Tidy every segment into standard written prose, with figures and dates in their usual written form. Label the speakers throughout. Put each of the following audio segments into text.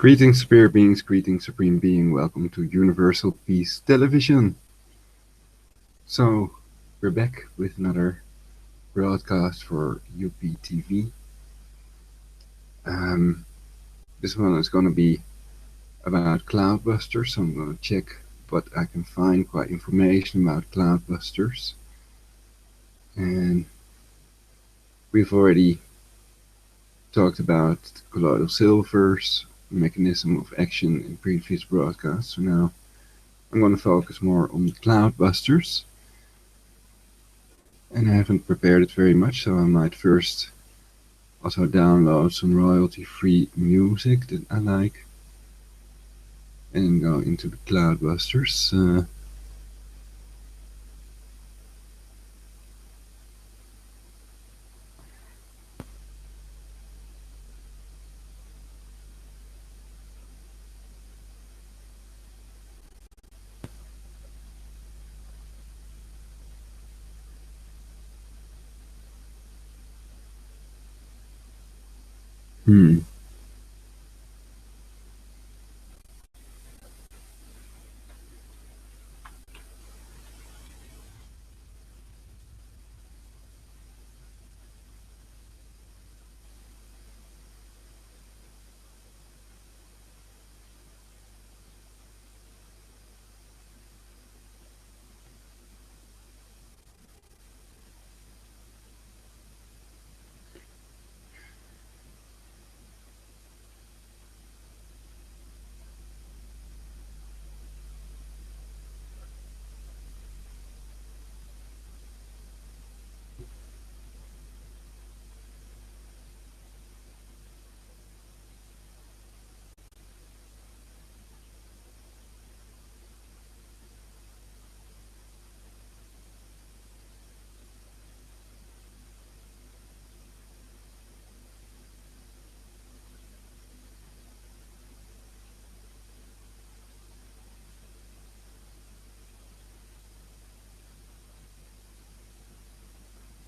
Speaker 1: Greetings, spirit beings, greetings, supreme being. Welcome to Universal Peace Television. So, we're back with another broadcast for UPTV. This one is going to be about Cloudbusters. So I'm going to check what I can find, quite information about Cloudbusters. And we've already talked about colloidal silvers, mechanism of action in previous broadcasts. So now I'm going to focus more on the Cloudbusters. And I haven't prepared it very much, so I might first also download some royalty-free music that I like and go into the Cloudbusters. Hmm.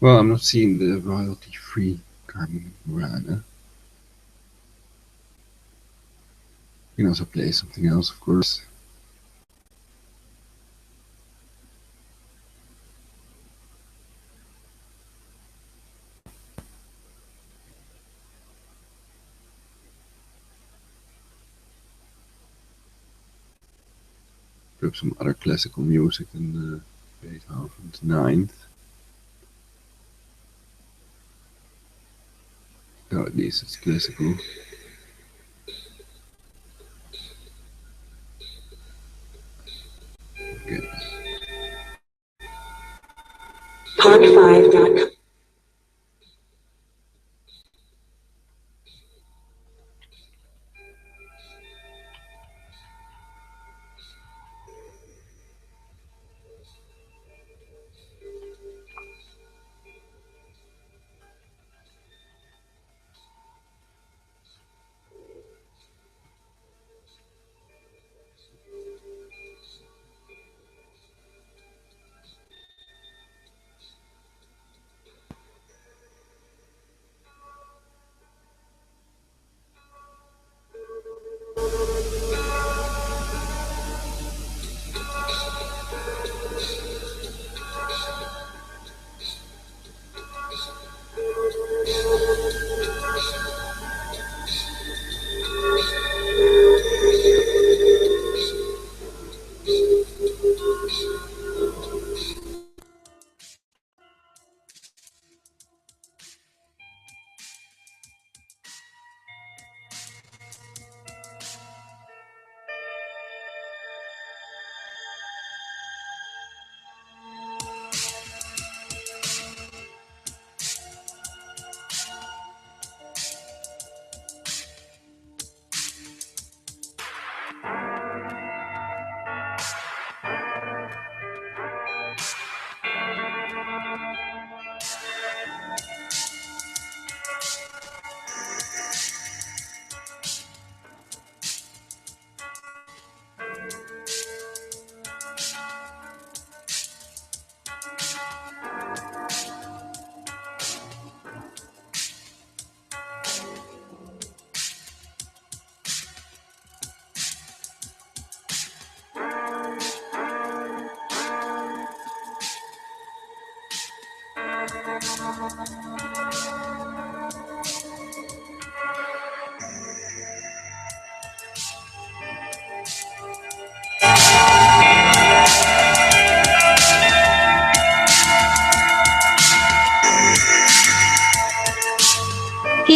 Speaker 1: Well, I'm not seeing the royalty-free Carmen Burana. You can also play something else, of course. Perhaps some other classical music than Beethoven's Ninth. Oh, at least it's classical. Okay.
Speaker 2: Pod5.com.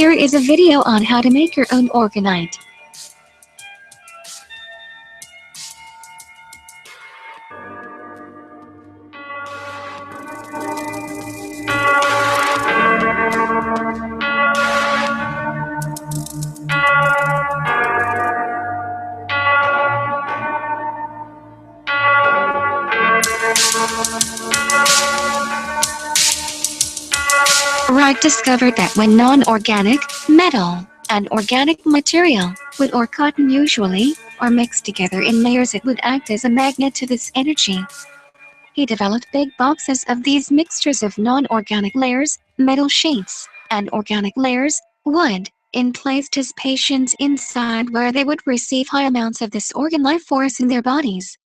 Speaker 2: Here is a video on how to make your own orgonite. Wright discovered that when non-organic, metal, and organic material, wood or cotton usually, are mixed together in layers, it would act as a magnet to this energy. He developed big boxes of these mixtures of non-organic layers, metal sheets, and organic layers, wood, and placed his patients inside where they would receive high amounts of this organ life force in their bodies.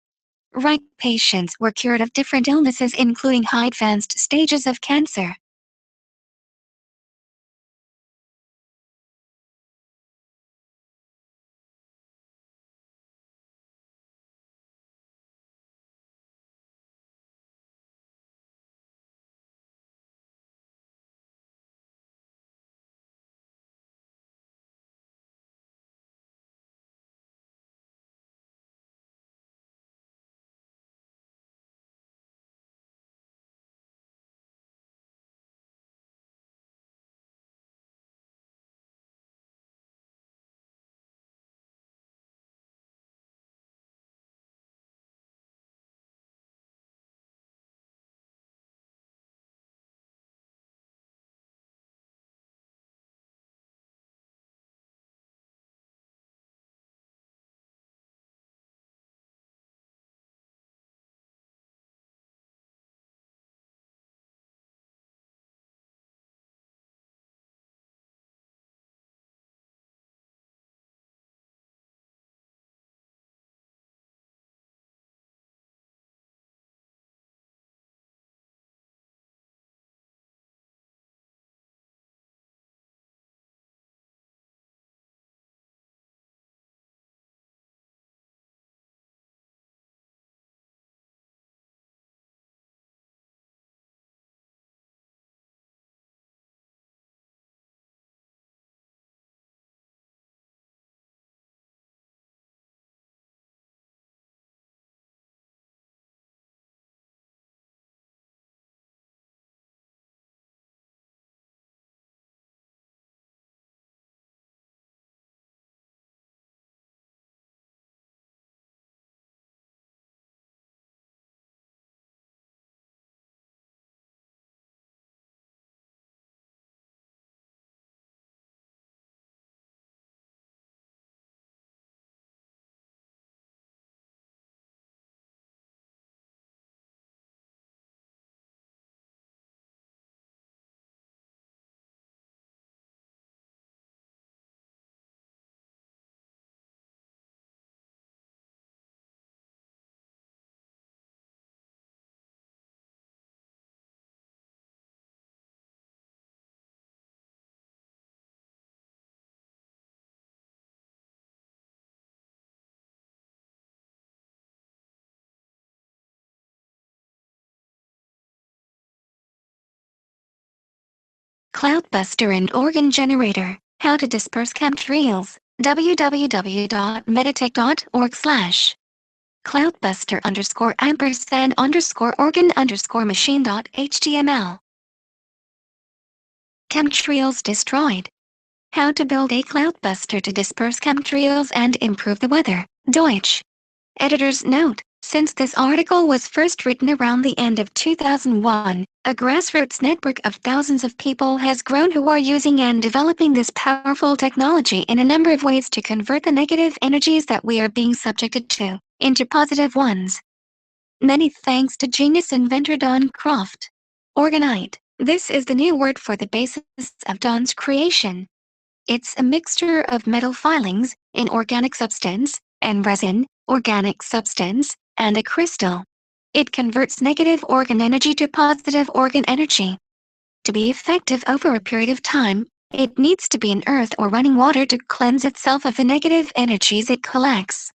Speaker 2: Wright patients were cured of different illnesses including high advanced stages of cancer. Cloudbuster and organ generator. How to disperse chemtrails. www.meditech.org/ Cloudbuster _ampersand_organ_machine.html. Chemtrails destroyed. How to build a cloudbuster to disperse chemtrails and improve the weather. Deutsch. Editor's note: since this article was first written around the end of 2001, a grassroots network of thousands of people has grown who are using and developing this powerful technology in a number of ways to convert the negative energies that we are being subjected to into positive ones. Many thanks to genius inventor Don Croft. Orgonite. This is the new word for the basis of Don's creation. It's a mixture of metal filings, inorganic substance, and resin, organic substance, and a crystal. It converts negative organ energy to positive organ energy. To be effective over a period of time, it needs to be in earth or running water to cleanse itself of the negative energies it collects.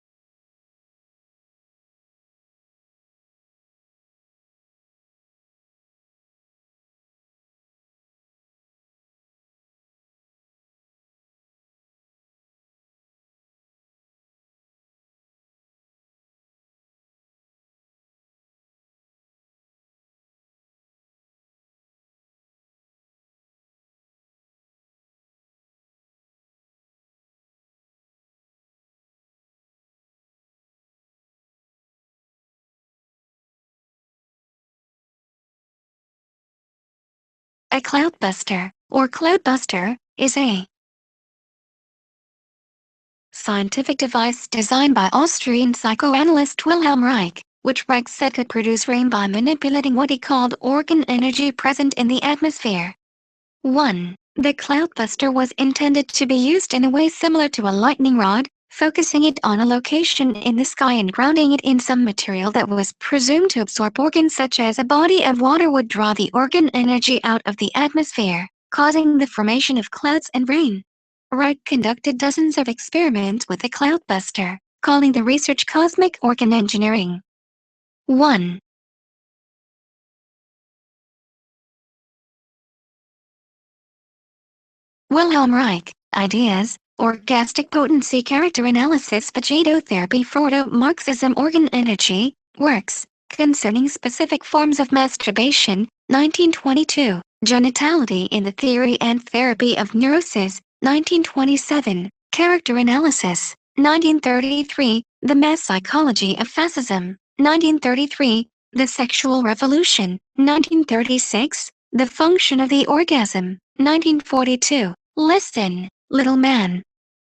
Speaker 2: A cloudbuster, or cloudbuster, is a scientific device designed by Austrian psychoanalyst Wilhelm Reich, which Reich said could produce rain by manipulating what he called ORgone energy present in the atmosphere. 1. The cloudbuster was intended to be used in a way similar to a lightning rod, focusing it on a location in the sky and grounding it in some material that was presumed to absorb ORgone, such as a body of water would draw the ORgone energy out of the atmosphere, causing the formation of clouds and rain. Reich conducted dozens of experiments with the cloudbuster, calling the research cosmic ORgone engineering. 1. Wilhelm Reich, Ideas, Orgastic Potency Character Analysis Vegetotherapy Proto-Marxism ORgone Energy, Works, Concerning Specific Forms of Masturbation, 1922, Genitality in the Theory and Therapy of Neurosis, 1927, Character Analysis, 1933, The Mass Psychology of Fascism, 1933, The Sexual Revolution, 1936, The Function of the Orgasm, 1942. Listen, Little Man.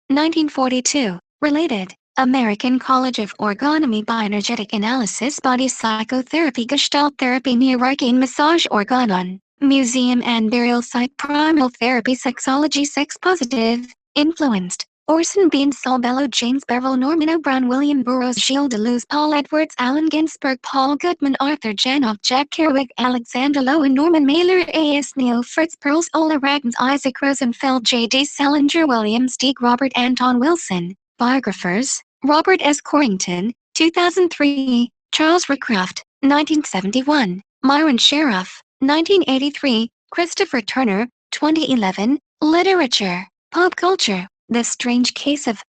Speaker 2: 1942. Related. American College of Orgonomy Bioenergetic Analysis Body Psychotherapy Gestalt Therapy Neuroarcane Massage Organon. Museum and Burial Site Primal Therapy Sexology Sex Positive. Influenced. Orson Bean Saul Bellow James Bevel Norman O'Brien William Burroughs Gilles Deleuze Paul Edwards Allen Ginsberg Paul Goodman Arthur Janoff Jack Kerouac Alexander Lowen Norman Mailer A.S. Neil Fritz Perls Ola Ragans Isaac Rosenfeld J.D. Salinger William Steig Robert Anton Wilson. Biographers, Robert S. Corrington, 2003, Charles Recraft, 1971, Myron Sheriff, 1983, Christopher Turner, 2011, Literature, Pop Culture, The Strange Case of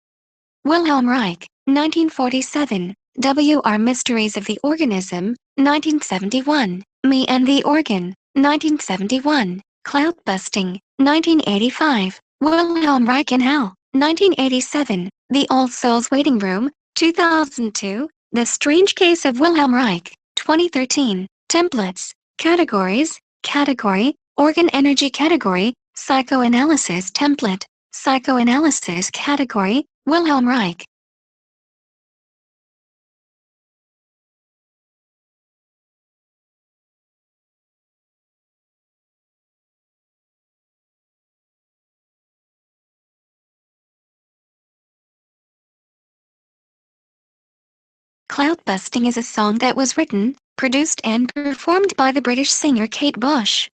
Speaker 2: Wilhelm Reich, 1947, W.R. Mysteries of the Organism, 1971, Me and the Organ, 1971, Cloudbusting, 1985, Wilhelm Reich in Hell, 1987, The All Souls Waiting Room, 2002, The Strange Case of Wilhelm Reich, 2013, Templates, Categories, Category, ORgone Energy Category, Psychoanalysis Template, Psychoanalysis Category, Wilhelm Reich. Cloudbusting is a song that was written, produced and performed by the British singer Kate Bush.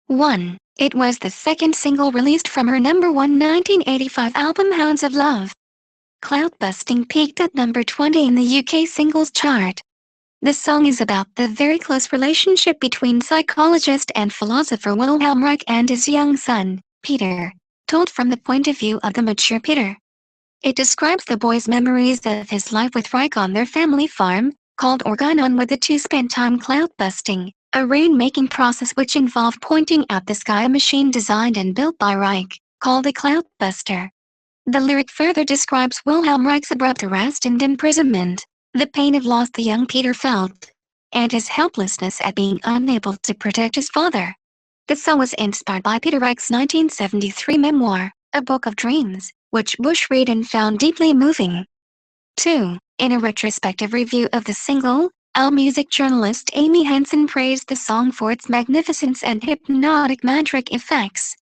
Speaker 2: 1. It was the second single released from her number 1 1985 album Hounds of Love. Cloudbusting peaked at number 20 in the UK singles chart. The song is about the very close relationship between psychologist and philosopher Wilhelm Reich and his young son, Peter, told from the point of view of the mature Peter. It describes the boy's memories of his life with Reich on their family farm, called Organon, where the two spent time cloudbusting, a rain-making process which involved pointing at the sky, a machine designed and built by Reich, called a cloudbuster. The lyric further describes Wilhelm Reich's abrupt arrest and imprisonment, the pain of loss the young Peter felt, and his helplessness at being unable to protect his father. The song was inspired by Peter Reich's 1973 memoir, A Book of Dreams, which Bush read and found deeply moving. 2. In a retrospective review of the single, AllMusic journalist Amy Hansen praised the song for its magnificence and hypnotic magic effects.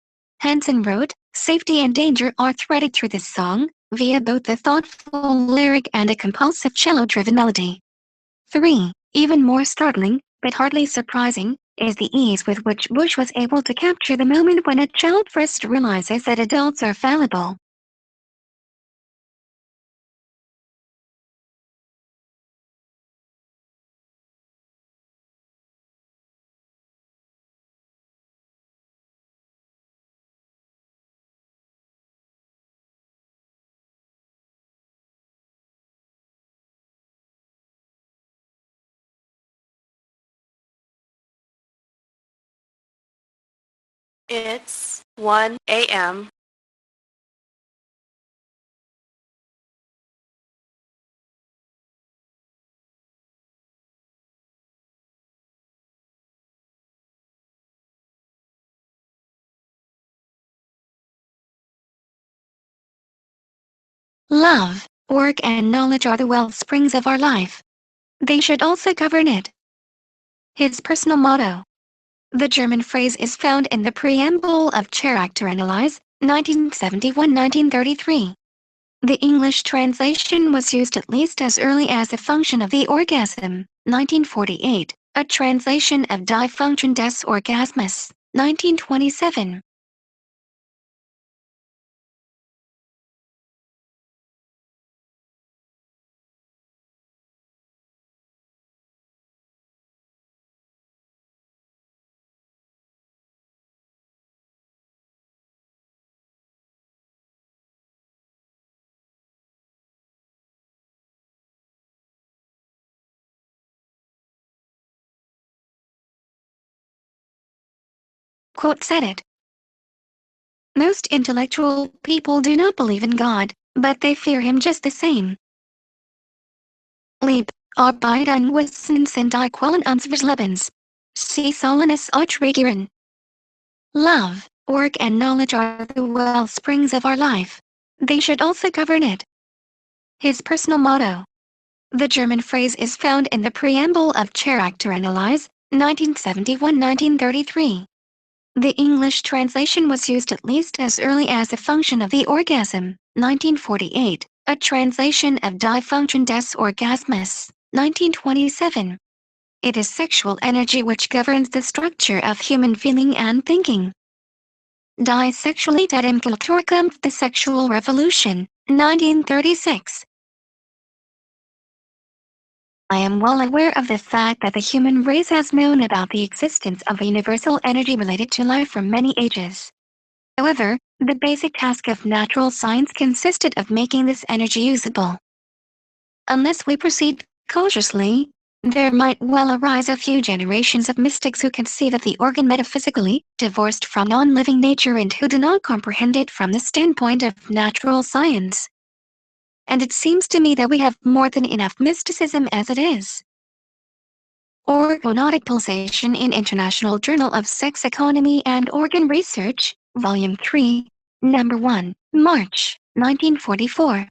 Speaker 2: Hansen wrote, "Safety and danger are threaded through this song, via both the thoughtful lyric and a compulsive cello-driven melody." 3. Even more startling, but hardly surprising, is the ease with which Bush was able to capture the moment when a child first realizes that adults are fallible.
Speaker 3: It's 1 a.m.
Speaker 2: Love, work and knowledge are the wellsprings of our life. They should also govern it. His personal motto. The German phrase is found in the preamble of Charakteranalyse, 1971-1933. The English translation was used at least as early as a function of the orgasm, 1948, a translation of Die Funktion des Orgasmus, 1927. Quote said it. Most intellectual people do not believe in God, but they fear him just the same. Lieb, Arbeiten wissen sind die Quellen unseres Lebens. Sie sollen es regieren. Love, work and knowledge are the wellsprings of our life. They should also govern it. His personal motto. The German phrase is found in the preamble of Charakteranalyse, 1971-1933. The English translation was used at least as early as a function of the orgasm, 1948, a translation of Die Funktion des Orgasmus, 1927. It is sexual energy which governs the structure of human feeling and thinking. Die Sexualität im Kulturkampf, the Sexual Revolution, 1936. I am well aware of the fact that the human race has known about the existence of a universal energy related to life for many ages. However, the basic task of natural science consisted of making this energy usable. Unless we proceed cautiously, there might well arise a few generations of mystics who conceive of the organ metaphysically, divorced from non-living nature and who do not comprehend it from the standpoint of natural science. And it seems to me that we have more than enough mysticism as it is. Orgonotic Pulsation in International Journal of Sex Economy and Organ Research, Volume 3, Number 1, March, 1944.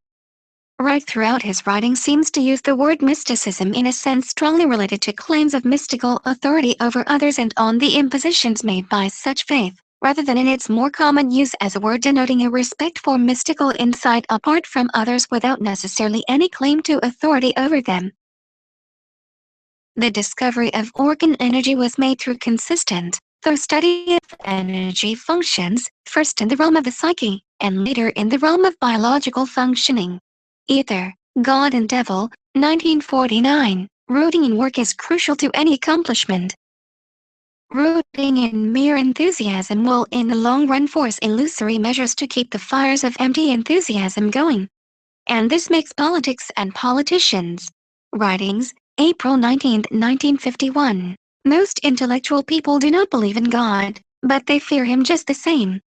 Speaker 2: Right throughout his writing seems to use the word mysticism in a sense strongly related to claims of mystical authority over others and on the impositions made by such faith, rather than in its more common use as a word denoting a respect for mystical insight apart from others without necessarily any claim to authority over them. The discovery of organ energy was made through consistent, thorough study of energy functions, first in the realm of the psyche, and later in the realm of biological functioning. Ether, God and Devil, 1949. Rooting in work is crucial to any accomplishment. Rooting in mere enthusiasm will in the long run force illusory measures to keep the fires of empty enthusiasm going. And this makes politics and politicians. Writings, April 19, 1951. Most intellectual people do not believe in God, but they fear him just the same.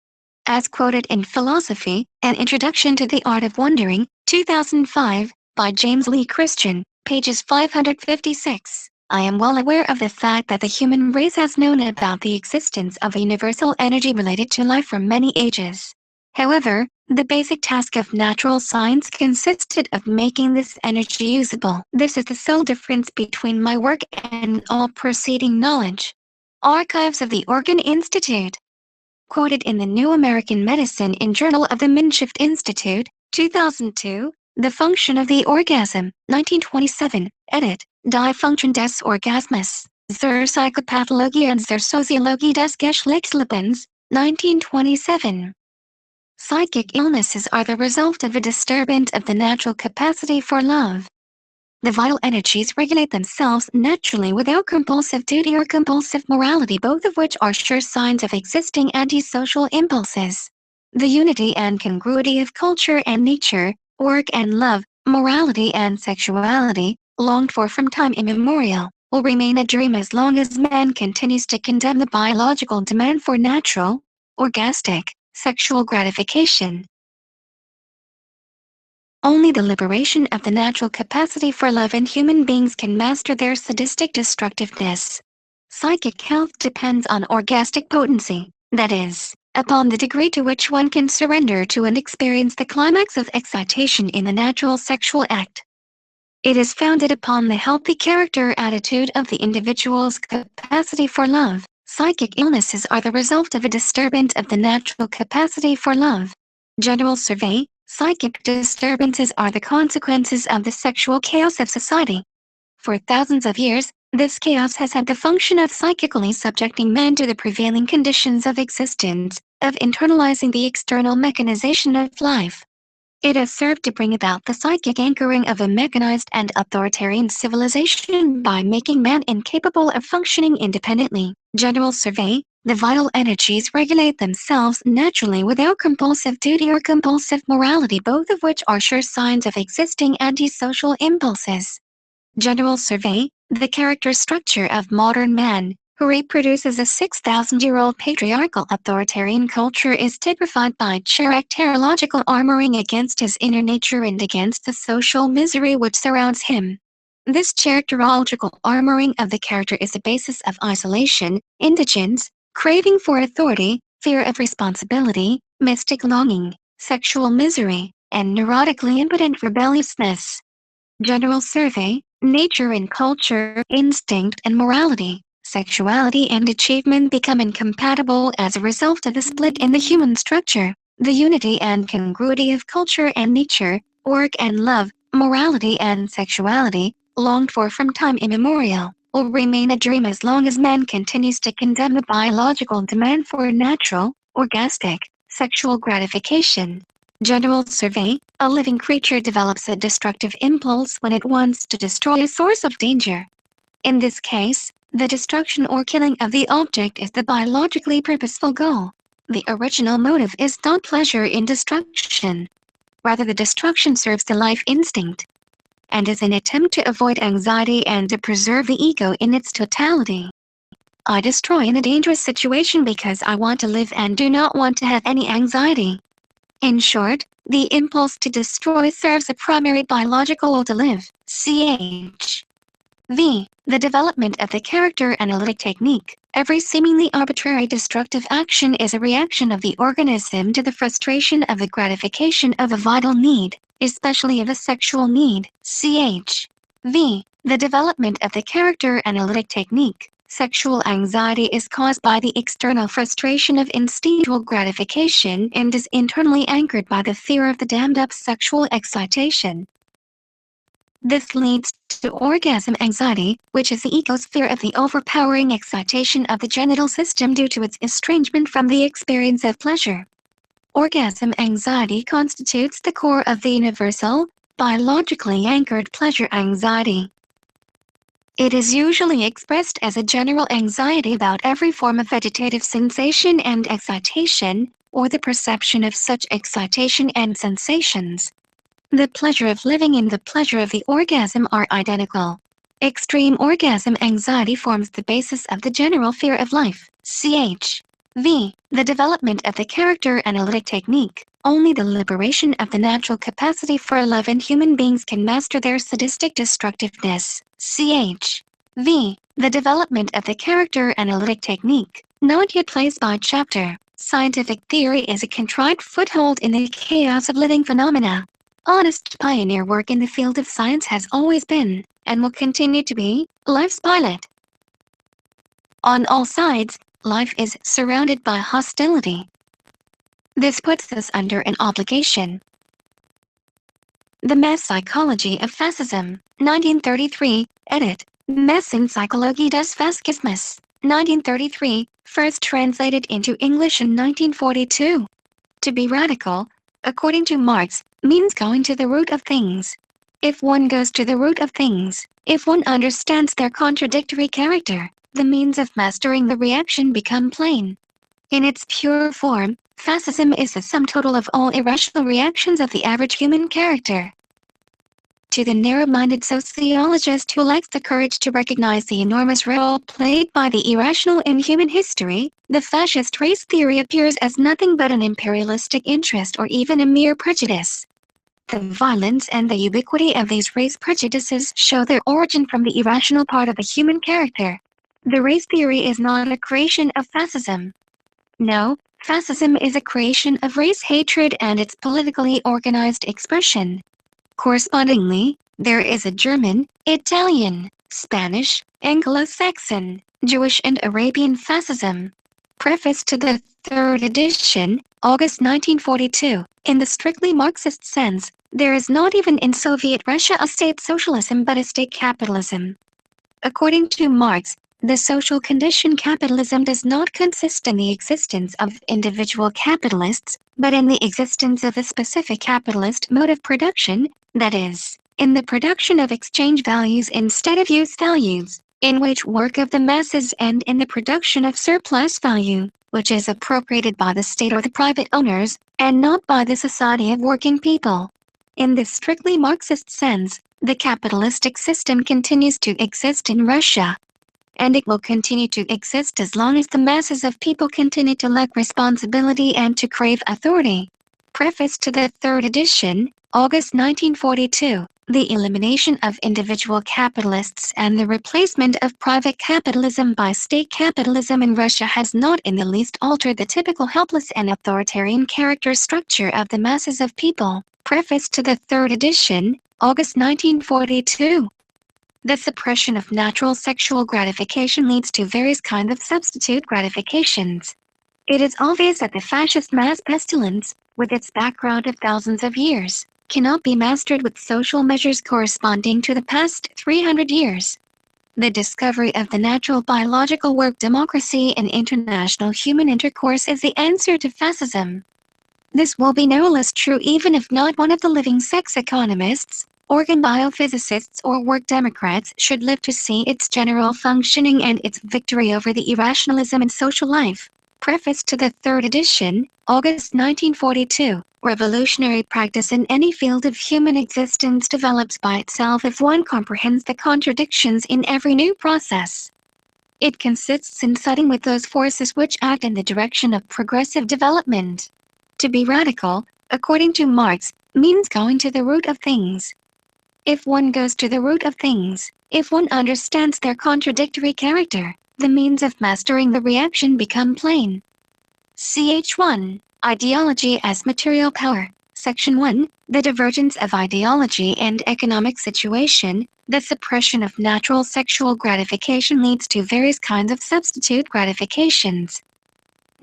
Speaker 2: As quoted in Philosophy, An Introduction to the Art of Wondering, 2005, by James Lee Christian, pages 556. I am well aware of the fact that the human race has known about the existence of a universal energy related to life for many ages. However, the basic task of natural science consisted of making this energy usable. This is the sole difference between my work and all preceding knowledge. Archives of the Organ Institute. Quoted in the New American Medicine in Journal of the Minshift Institute, 2002, The Function of the Orgasm, 1927, edit, Die Funktion des Orgasmus, zur Psychopathologie und zur Soziologie des Geschlechtslebens, 1927. Psychic illnesses are the result of a disturbance of the natural capacity for love. The vital energies regulate themselves naturally without compulsive duty or compulsive morality, both of which are sure signs of existing antisocial impulses. The unity and congruity of culture and nature, work and love, morality and sexuality, longed for from time immemorial, will remain a dream as long as man continues to condemn the biological demand for natural, orgastic, sexual gratification. Only the liberation of the natural capacity for love in human beings can master their sadistic destructiveness. Psychic health depends on orgastic potency, that is, upon the degree to which one can surrender to and experience the climax of excitation in the natural sexual act. It is founded upon the healthy character attitude of the individual's capacity for love. Psychic illnesses are the result of a disturbance of the natural capacity for love. General survey: psychic disturbances are the consequences of the sexual chaos of society. For thousands of years, this chaos has had the function of psychically subjecting men to the prevailing conditions of existence, of internalizing the external mechanization of life. It has served to bring about the psychic anchoring of a mechanized and authoritarian civilization by making man incapable of functioning independently. General survey: the vital energies regulate themselves naturally without compulsive duty or compulsive morality, both of which are sure signs of existing antisocial impulses. General survey: the character structure of modern man, who reproduces a 6,000-year-old patriarchal authoritarian culture, is typified by characterological armoring against his inner nature and against the social misery which surrounds him. This characterological armoring of the character is the basis of isolation, indigence, craving for authority, fear of responsibility, mystic longing, sexual misery, and neurotically impotent rebelliousness. General survey: nature and culture, instinct and morality, sexuality and achievement become incompatible as a result of the split in the human structure. The unity and congruity of culture and nature, work and love, morality and sexuality, longed for from time immemorial, will remain a dream as long as man continues to condemn the biological demand for natural, orgastic, sexual gratification. General survey: a living creature develops a destructive impulse when it wants to destroy a source of danger. In this case, the destruction or killing of the object is the biologically purposeful goal. The original motive is not pleasure in destruction. Rather, the destruction serves the life instinct, and is an attempt to avoid anxiety and to preserve the ego in its totality. I destroy in a dangerous situation because I want to live and do not want to have any anxiety. In short, the impulse to destroy serves a primary biological will to live. Ch. V. The development of the character analytic technique. Every seemingly arbitrary destructive action is a reaction of the organism to the frustration of the gratification of a vital need, especially of a sexual need. Ch. V. The development of the character analytic technique. Sexual anxiety is caused by the external frustration of instinctual gratification and is internally anchored by the fear of the dammed-up sexual excitation. This leads to orgasm anxiety, which is the ego's fear of the overpowering excitation of the genital system due to its estrangement from the experience of pleasure. Orgasm anxiety constitutes the core of the universal, biologically anchored pleasure anxiety. It is usually expressed as a general anxiety about every form of vegetative sensation and excitation, or the perception of such excitation and sensations. The pleasure of living and the pleasure of the orgasm are identical. Extreme orgasm anxiety forms the basis of the general fear of life. Ch. V. The development of the character analytic technique. Only the liberation of the natural capacity for love in human beings can master their sadistic destructiveness. Ch. V. The development of the character analytic technique. Not yet placed by chapter. Scientific theory is a contrived foothold in the chaos of living phenomena. Honest pioneer work in the field of science has always been, and will continue to be, life's pilot. On all sides, life is surrounded by hostility. This puts us under an obligation. The Mass Psychology of Fascism, 1933, edit. Massenpsychologie des Faschismus, 1933, first translated into English in 1942. To be radical, according to Marx, means going to the root of things. If one goes to the root of things, if one understands their contradictory character, the means of mastering the reaction become plain. In its pure form, fascism is the sum total of all irrational reactions of the average human character. To the narrow-minded sociologist who lacks the courage to recognize the enormous role played by the irrational in human history, the fascist race theory appears as nothing but an imperialistic interest or even a mere prejudice. The violence and the ubiquity of these race prejudices show their origin from the irrational part of the human character. The race theory is not a creation of fascism. No, Fascism is a creation of race hatred and its politically organized expression. Correspondingly, there is a German, Italian, Spanish, Anglo-Saxon, Jewish and Arabian fascism. Preface to the third edition, August 1942. In the strictly Marxist sense, there is not even in Soviet Russia a state socialism but a state capitalism. According to Marx, the social condition capitalism does not consist in the existence of individual capitalists, but in the existence of a specific capitalist mode of production, that is, in the production of exchange values instead of use values, in wage work of the masses and in the production of surplus value, which is appropriated by the state or the private owners, and not by the society of working people. In this strictly Marxist sense, the capitalistic system continues to exist in Russia, and it will continue to exist as long as the masses of people continue to lack responsibility and to crave authority. Preface to the third edition, August 1942. The elimination of individual capitalists and the replacement of private capitalism by state capitalism in Russia has not in the least altered the typical helpless and authoritarian character structure of the masses of people. Preface to the third edition, August 1942. The suppression of natural sexual gratification leads to various kinds of substitute gratifications. It is obvious that the fascist mass pestilence, with its background of thousands of years, cannot be mastered with social measures corresponding to the past 300 years. The discovery of the natural biological work democracy and international human intercourse is the answer to fascism. This will be no less true even if not one of the living sex economists, organ biophysicists or work democrats should live to see its general functioning and its victory over the irrationalism in social life. Preface to the third edition, August 1942. Revolutionary practice in any field of human existence develops by itself if one comprehends the contradictions in every new process. It consists in siding with those forces which act in the direction of progressive development. To be radical, according to Marx, means going to the root of things. If one goes to the root of things, if one understands their contradictory character, the means of mastering the reaction become plain. Ch1. Ideology as material power. Section 1. The divergence of ideology and economic situation. The suppression of natural sexual gratification leads to various kinds of substitute gratifications.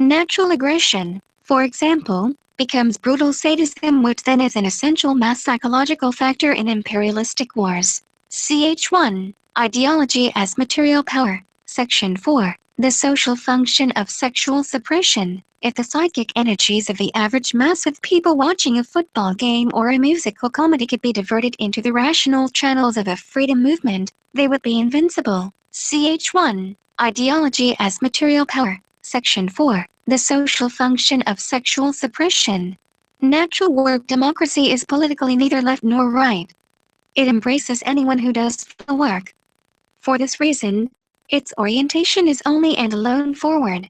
Speaker 2: Natural aggression, for example, becomes brutal sadism, which then is an essential mass psychological factor in imperialistic wars. Ch1. Ideology as material power. Section 4. The social function of sexual suppression. If the psychic energies of the average mass of people watching a football game or a musical comedy could be diverted into the rational channels of a freedom movement, they would be invincible. Ch1. Ideology as material power. Section 4. The social function of sexual suppression. Natural work democracy is politically neither left nor right. It embraces anyone who does the work. For this reason, its orientation is only and alone forward.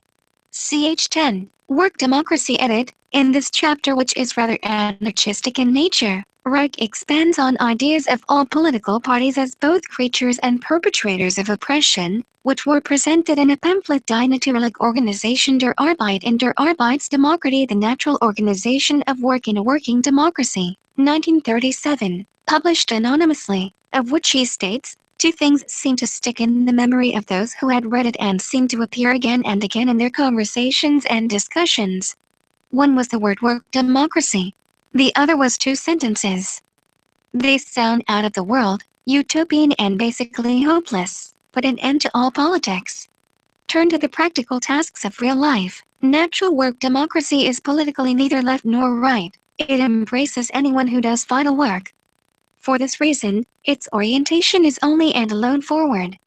Speaker 2: Ch10. Work democracy edit. In this chapter, which is rather anarchistic in nature, Reich expands on ideas of all political parties as both creatures and perpetrators of oppression, which were presented in a pamphlet Die Natürliche Organisation der Arbeit in der Arbeitsdemokratie, the natural organization of work in a working democracy, 1937, published anonymously, of which he states, two things seem to stick in the memory of those who had read it and seemed to appear again and again in their conversations and discussions. One was the word work democracy. The other was two sentences. They sound out of the world, utopian and basically hopeless. Put an end to all politics. Turn to the practical tasks of real life. Natural work democracy is politically neither left nor right. It embraces anyone who does vital work. For this reason, its orientation is only and alone forward.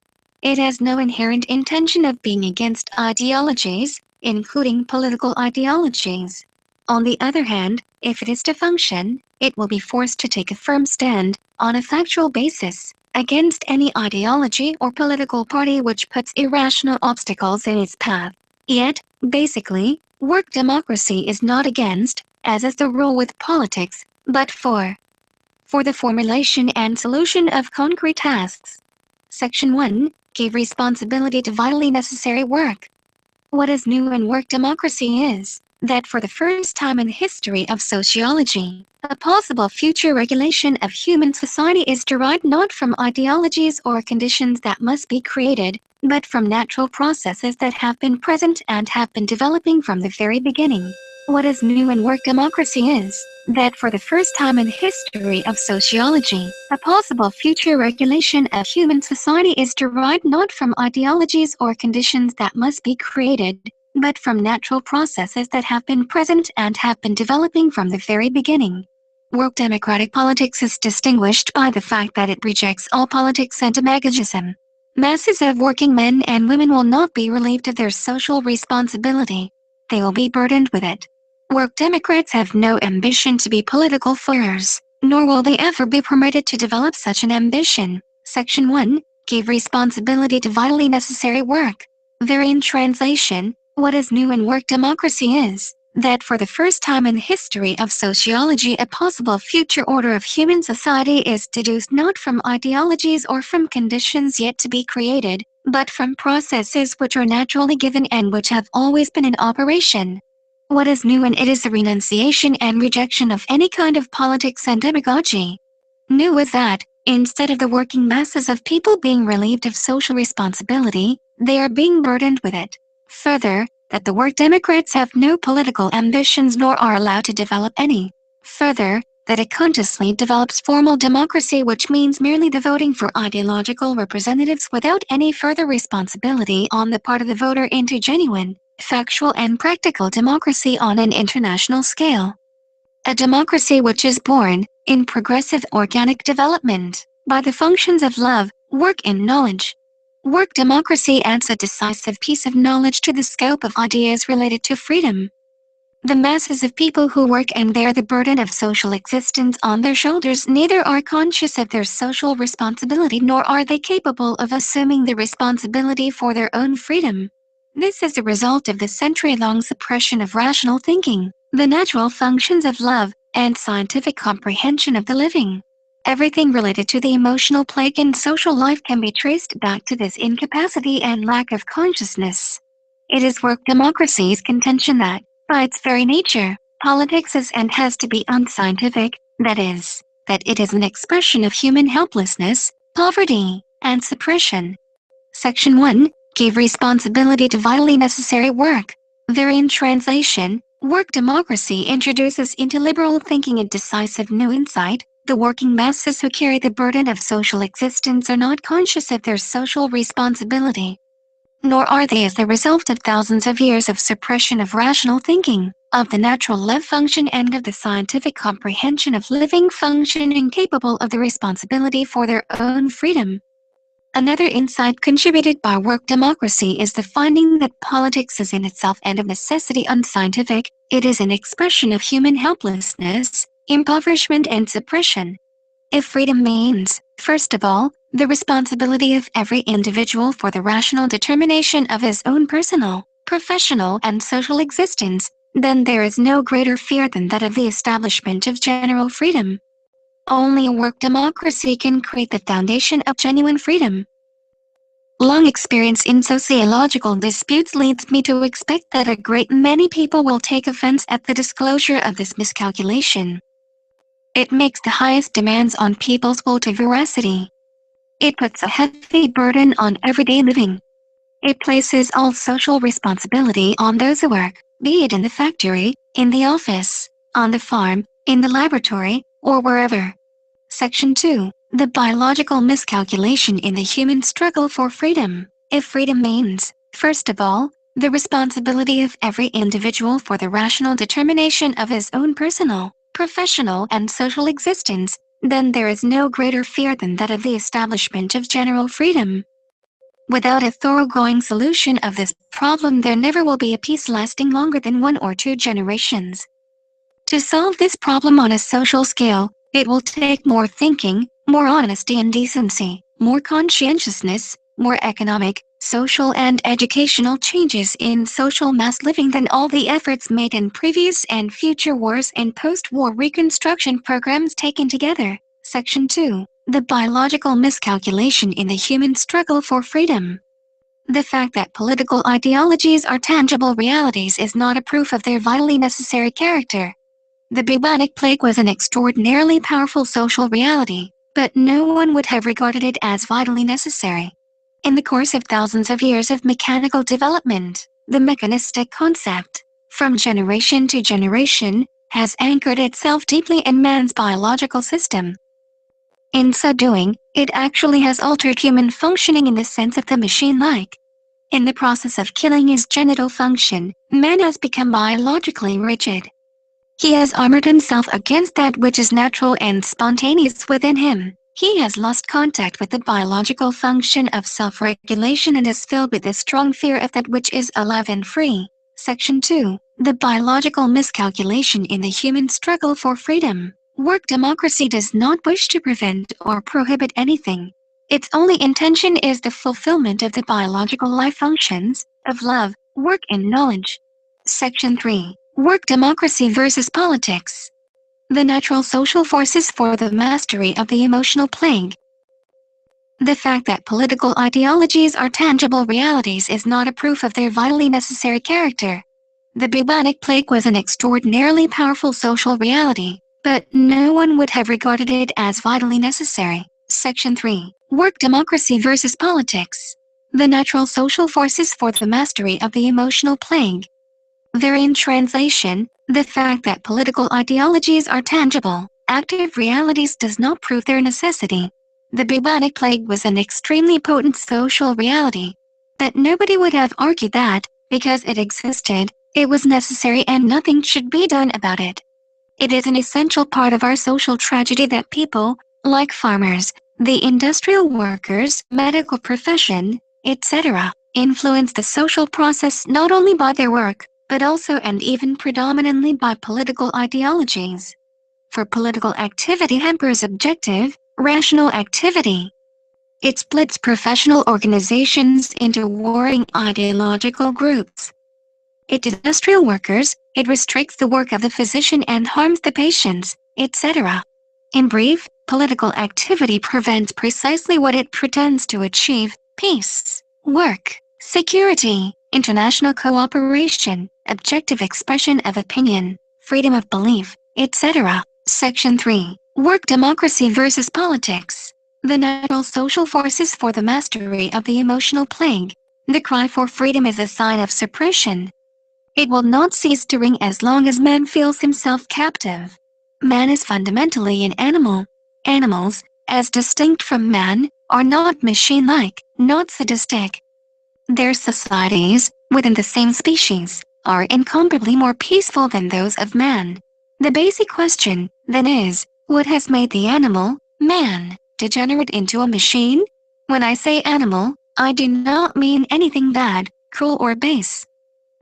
Speaker 2: It has no inherent intention of being against ideologies, including political ideologies. On the other hand, if it is to function, it will be forced to take a firm stand, on a factual basis, against any ideology or political party which puts irrational obstacles in its path. Yet, basically, work democracy is not against, as is the rule with politics, but for the formulation and solution of concrete tasks. Section 1. Give responsibility to vitally necessary work. What is new in work democracy is, that for the first time in the history of sociology, a possible future regulation of human society is derived not from ideologies or conditions that must be created, but from natural processes that have been present and have been developing from the very beginning. What is new in work democracy is that for the first time in the history of sociology, a possible future regulation of human society is derived not from ideologies or conditions that must be created, but from natural processes that have been present and have been developing from the very beginning. Work democratic politics is distinguished by the fact that it rejects all politics and demagogism. Masses of working men and women will not be relieved of their social responsibility. They will be burdened with it. Work Democrats have no ambition to be political furriers, nor will they ever be permitted to develop such an ambition. Section 1. Give responsibility to vitally necessary work. Therein translation, what is new in work democracy is that for the first time in the history of sociology a possible future order of human society is deduced not from ideologies or from conditions yet to be created, but from processes which are naturally given and which have always been in operation. What is new in it is the renunciation and rejection of any kind of politics and demagogy. New is that, instead of the working masses of people being relieved of social responsibility, they are being burdened with it. Further, that the work Democrats have no political ambitions nor are allowed to develop any. Further, that it consciously develops formal democracy, which means merely the voting for ideological representatives without any further responsibility on the part of the voter, into genuine, factual and practical democracy on an international scale. A democracy which is born, in progressive organic development, by the functions of love, work and knowledge. Work democracy adds a decisive piece of knowledge to the scope of ideas related to freedom. The masses of people who work and bear the burden of social existence on their shoulders neither are conscious of their social responsibility nor are they capable of assuming the responsibility for their own freedom. This is the result of the century-long suppression of rational thinking, the natural functions of love, and scientific comprehension of the living. Everything related to the emotional plague in social life can be traced back to this incapacity and lack of consciousness. It is work democracy's contention that, by its very nature, politics is and has to be unscientific, that is, that it is an expression of human helplessness, poverty, and suppression. Section 1. Give responsibility to vitally necessary work. Therein translation, work democracy introduces into liberal thinking a decisive new insight. The working masses who carry the burden of social existence are not conscious of their social responsibility. Nor are they as the result of thousands of years of suppression of rational thinking, of the natural love function and of the scientific comprehension of living function incapable of the responsibility for their own freedom. Another insight contributed by work democracy is the finding that politics is in itself and of necessity unscientific. It is an expression of human helplessness, impoverishment and suppression. If freedom means, first of all, the responsibility of every individual for the rational determination of his own personal, professional and social existence, then there is no greater fear than that of the establishment of general freedom. Only a work democracy can create the foundation of genuine freedom. Long experience in sociological disputes leads me to expect that a great many people will take offense at the disclosure of this miscalculation. It makes the highest demands on people's will to veracity. It puts a heavy burden on everyday living. It places all social responsibility on those who work, be it in the factory, in the office, on the farm, in the laboratory, or wherever. Section 2. The biological miscalculation in the human struggle for freedom. If freedom means, first of all, the responsibility of every individual for the rational determination of his own personal, professional and social existence, then there is no greater fear than that of the establishment of general freedom. Without a thoroughgoing solution of this problem, there never will be a peace lasting longer than 1 or 2 generations. To solve this problem on a social scale, it will take more thinking, more honesty and decency, more conscientiousness, more economic, social and educational changes in social mass living than all the efforts made in previous and future wars and post-war reconstruction programs taken together. Section 2. The biological miscalculation in the human struggle for freedom. The fact that political ideologies are tangible realities is not a proof of their vitally necessary character. The bubonic plague was an extraordinarily powerful social reality, but no one would have regarded it as vitally necessary. In the course of thousands of years of mechanical development, the mechanistic concept, from generation to generation, has anchored itself deeply in man's biological system. In so doing, it actually has altered human functioning in the sense of the machine-like. In the process of killing his genital function, man has become biologically rigid. He has armored himself against that which is natural and spontaneous within him. He has lost contact with the biological function of self-regulation and is filled with a strong fear of that which is alive and free. Section 2. The biological miscalculation in the human struggle for freedom. Work democracy does not wish to prevent or prohibit anything. Its only intention is the fulfillment of the biological life functions of love, work and knowledge. Section 3. Work democracy versus politics. The natural social forces for the mastery of the emotional plague. The fact that political ideologies are tangible realities is not a proof of their vitally necessary character. The bubonic plague was an extraordinarily powerful social reality, but no one would have regarded it as vitally necessary. Section 3. Work democracy versus politics. The natural social forces for the mastery of the emotional plague. Therein translation, the fact that political ideologies are tangible, active realities does not prove their necessity. The bubonic plague was an extremely potent social reality. But nobody would have argued that, because it existed, it was necessary and nothing should be done about it. It is an essential part of our social tragedy that people, like farmers, the industrial workers, medical profession, etc., influence the social process not only by their work, but also and even predominantly by political ideologies. For political activity hampers objective, rational activity. It splits professional organizations into warring ideological groups. It industrial workers, it restricts the work of the physician and harms the patients, etc. In brief, political activity prevents precisely what it pretends to achieve: peace, work, security, international cooperation, objective expression of opinion, freedom of belief, etc. Section 3. Work democracy versus politics. The natural social forces for the mastery of the emotional plague. The cry for freedom is a sign of suppression. It will not cease to ring as long as man feels himself captive. Man is fundamentally an animal. Animals, as distinct from man, are not machine-like, not sadistic. Their societies, within the same species, are incomparably more peaceful than those of man. The basic question, then, is, what has made the animal, man, degenerate into a machine? When I say animal, I do not mean anything bad, cruel or base.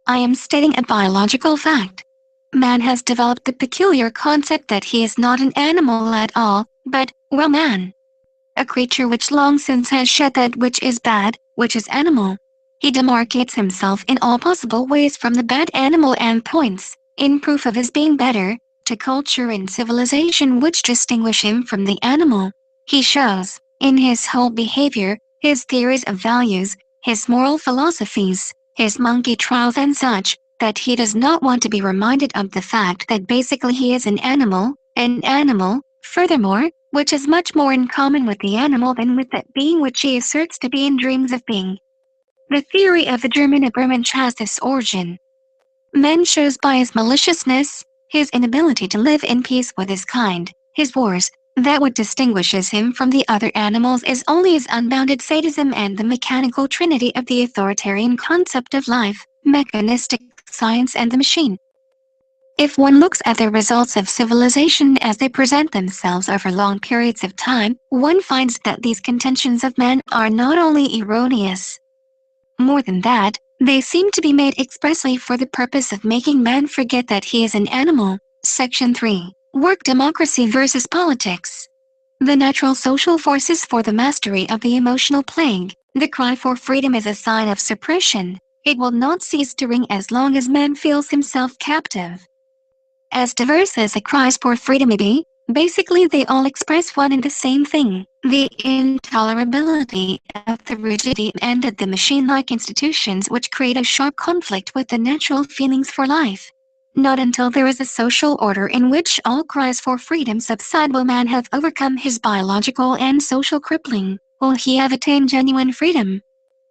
Speaker 2: I am stating a biological fact. Man has developed the peculiar concept that he is not an animal at all, but, well, man. A creature which long since has shed that which is bad, which is animal. He demarcates himself in all possible ways from the bad animal and points, in proof of his being better, to culture and civilization which distinguish him from the animal. He shows, in his whole behavior, his theories of values, his moral philosophies, his monkey trials and such, that he does not want to be reminded of the fact that basically he is an animal, furthermore, which has much more in common with the animal than with that being which he asserts to be and dreams of being. The theory of the German Übermensch has this origin. Man shows by his maliciousness, his inability to live in peace with his kind, his wars, that what distinguishes him from the other animals is only his unbounded sadism and the mechanical trinity of the authoritarian concept of life, mechanistic science and the machine. If one looks at the results of civilization as they present themselves over long periods of time, one finds that these contentions of man are not only erroneous. More than that, they seem to be made expressly for the purpose of making man forget that he is an animal. Section 3. Work democracy versus politics. The natural social forces for the mastery of the emotional plague. The cry for freedom is a sign of suppression. It will not cease to ring as long as man feels himself captive. As diverse as the cries for freedom may be, Basically, they all express one and the same thing: the intolerability of the rigidity and the machine-like institutions which create a sharp conflict with the natural feelings for life. Not until there is a social order in which all cries for freedom subside will man have overcome his biological and social crippling, will he have attained genuine freedom.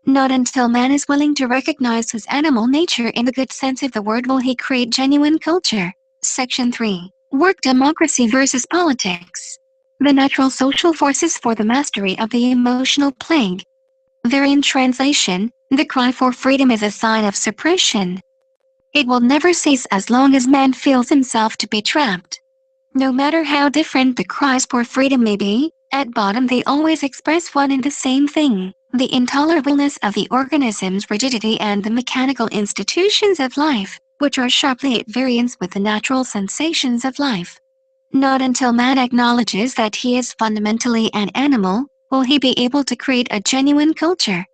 Speaker 2: Not until man is willing to recognize his animal nature in the good sense of the word will he create genuine culture. Section 3. Work democracy versus politics. The natural social forces for the mastery of the emotional plague. Therein translation, the cry for freedom is a sign of suppression. It will never cease as long as man feels himself to be trapped. No matter how different the cries for freedom may be, at bottom they always express one and the same thing: the intolerableness of the organism's rigidity and the mechanical institutions of life, which are sharply at variance with the natural sensations of life. Not until man acknowledges that he is fundamentally an animal, will he be able to create a genuine culture.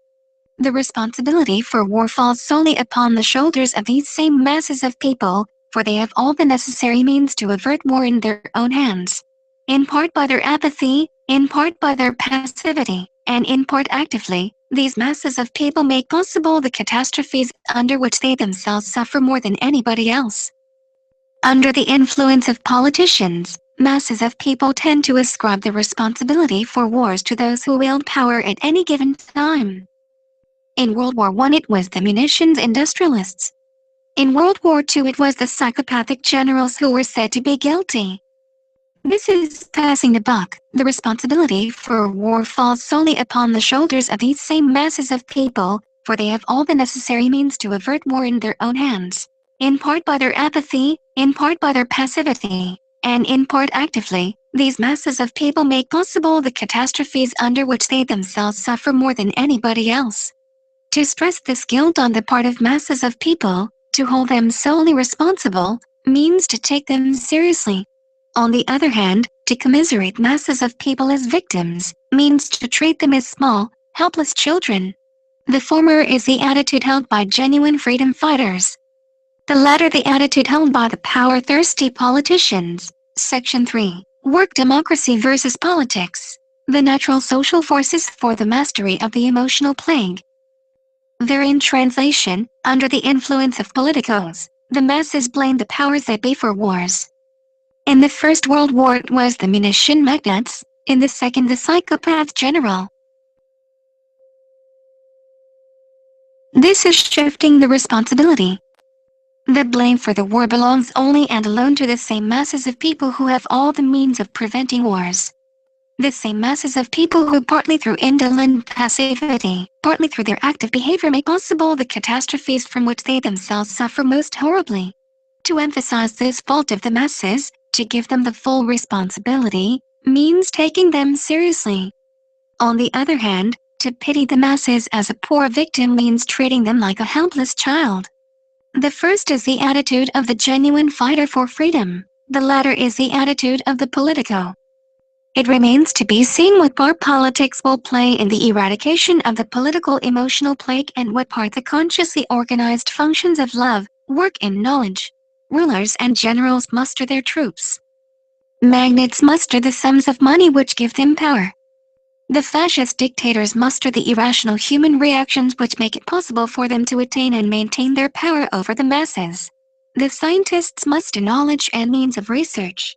Speaker 2: The responsibility for war falls solely upon the shoulders of these same masses of people, for they have all the necessary means to avert war in their own hands. In part by their apathy, in part by their passivity, and in part actively, these masses of people make possible the catastrophes under which they themselves suffer more than anybody else. Under the influence of politicians, masses of people tend to ascribe the responsibility for wars to those who wield power at any given time. In World War I it was the munitions industrialists. In World War II it was the psychopathic generals who were said to be guilty. This is passing the buck. The responsibility for war falls solely upon the shoulders of these same masses of people, for they have all the necessary means to avert war in their own hands. In part by their apathy, in part by their passivity, and in part actively, these masses of people make possible the catastrophes under which they themselves suffer more than anybody else. To stress this guilt on the part of masses of people, to hold them solely responsible, means to take them seriously. On the other hand, to commiserate masses of people as victims, means to treat them as small, helpless children. The former is the attitude held by genuine freedom fighters. The latter the attitude held by the power-thirsty politicians. Section 3. Work democracy versus politics. The natural social forces for the mastery of the emotional plague. Therein translation, under the influence of politicos, the masses blame the powers that be for wars. In the First World War it was the munition magnates, in the Second the psychopath general. This is shifting the responsibility. The blame for the war belongs only and alone to the same masses of people who have all the means of preventing wars. The same masses of people who partly through indolent passivity, partly through their active behavior make possible the catastrophes from which they themselves suffer most horribly. To emphasize this fault of the masses, to give them the full responsibility, means taking them seriously. On the other hand, to pity the masses as a poor victim means treating them like a helpless child. The first is the attitude of the genuine fighter for freedom, the latter is the attitude of the politico. It remains to be seen what part politics will play in the eradication of the political emotional plague and what part the consciously organized functions of love, work and knowledge. Rulers and generals muster their troops. Magnates muster the sums of money which give them power. The fascist dictators muster the irrational human reactions which make it possible for them to attain and maintain their power over the masses. The scientists muster knowledge and means of research.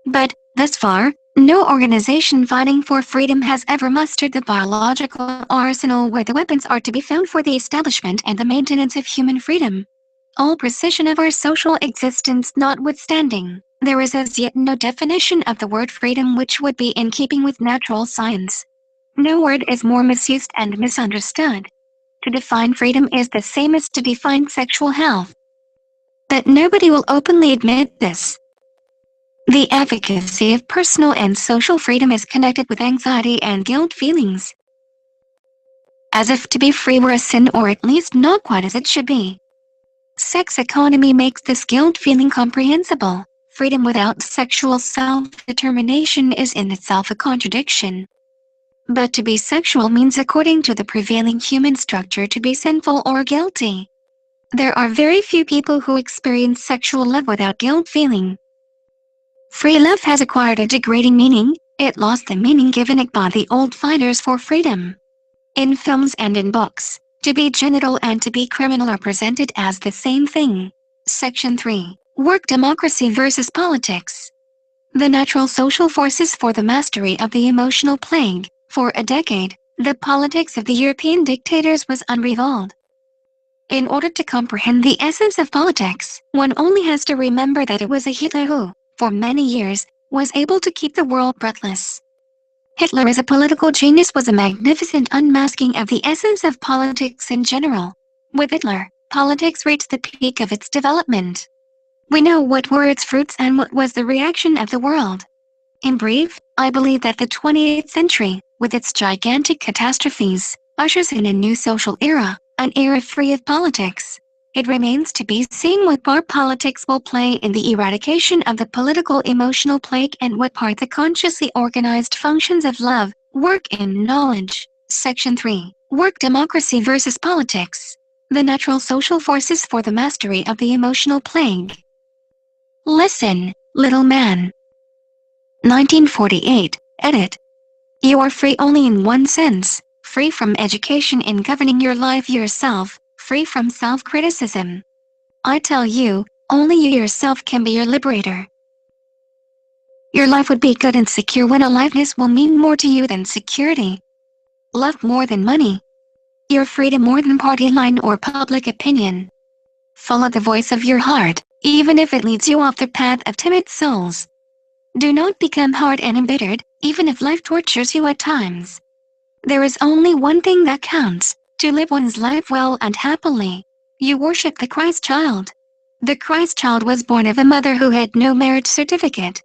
Speaker 2: But, thus far, no organization fighting for freedom has ever mustered the biological arsenal where the weapons are to be found for the establishment and the maintenance of human freedom. All precision of our social existence notwithstanding, there is as yet no definition of the word freedom which would be in keeping with natural science. No word is more misused and misunderstood. To define freedom is the same as to define sexual health. But nobody will openly admit this. The efficacy of personal and social freedom is connected with anxiety and guilt feelings. As if to be free were a sin, or at least not quite as it should be. Sex economy makes this guilt feeling comprehensible. Freedom without sexual self-determination is in itself a contradiction. But to be sexual means, according to the prevailing human structure, to be sinful or guilty. There are very few people who experience sexual love without guilt feeling. Free love has acquired a degrading meaning. It lost the meaning given it by the old fighters for freedom. In films and in books, to be genital and to be criminal are presented as the same thing. Section 3. Work democracy versus politics. The natural social forces for the mastery of the emotional plague. For a decade, the politics of the European dictators was unrevolved. In order to comprehend the essence of politics, one only has to remember that it was a Hitler who, for many years, was able to keep the world breathless. Hitler as a political genius was a magnificent unmasking of the essence of politics in general. With Hitler, politics reached the peak of its development. We know what were its fruits and what was the reaction of the world. In brief, I believe that the 20th century, with its gigantic catastrophes, ushers in a new social era, an era free of politics. It remains to be seen what part politics will play in the eradication of the political emotional plague and what part the consciously organized functions of love, work and knowledge. Section 3. Work democracy versus politics. The natural social forces for the mastery of the emotional plague. Listen, little man. 1948, edit. You are free only in one sense, free from education in governing your life yourself, free from self-criticism. I tell you, only you yourself can be your liberator. Your life would be good and secure when aliveness will mean more to you than security. Love more than money. Your freedom more than party line or public opinion. Follow the voice of your heart, even if it leads you off the path of timid souls. Do not become hard and embittered, even if life tortures you at times. There is only one thing that counts, to live one's life well and happily. You worship the Christ child. The Christ child was born of a mother who had no marriage certificate.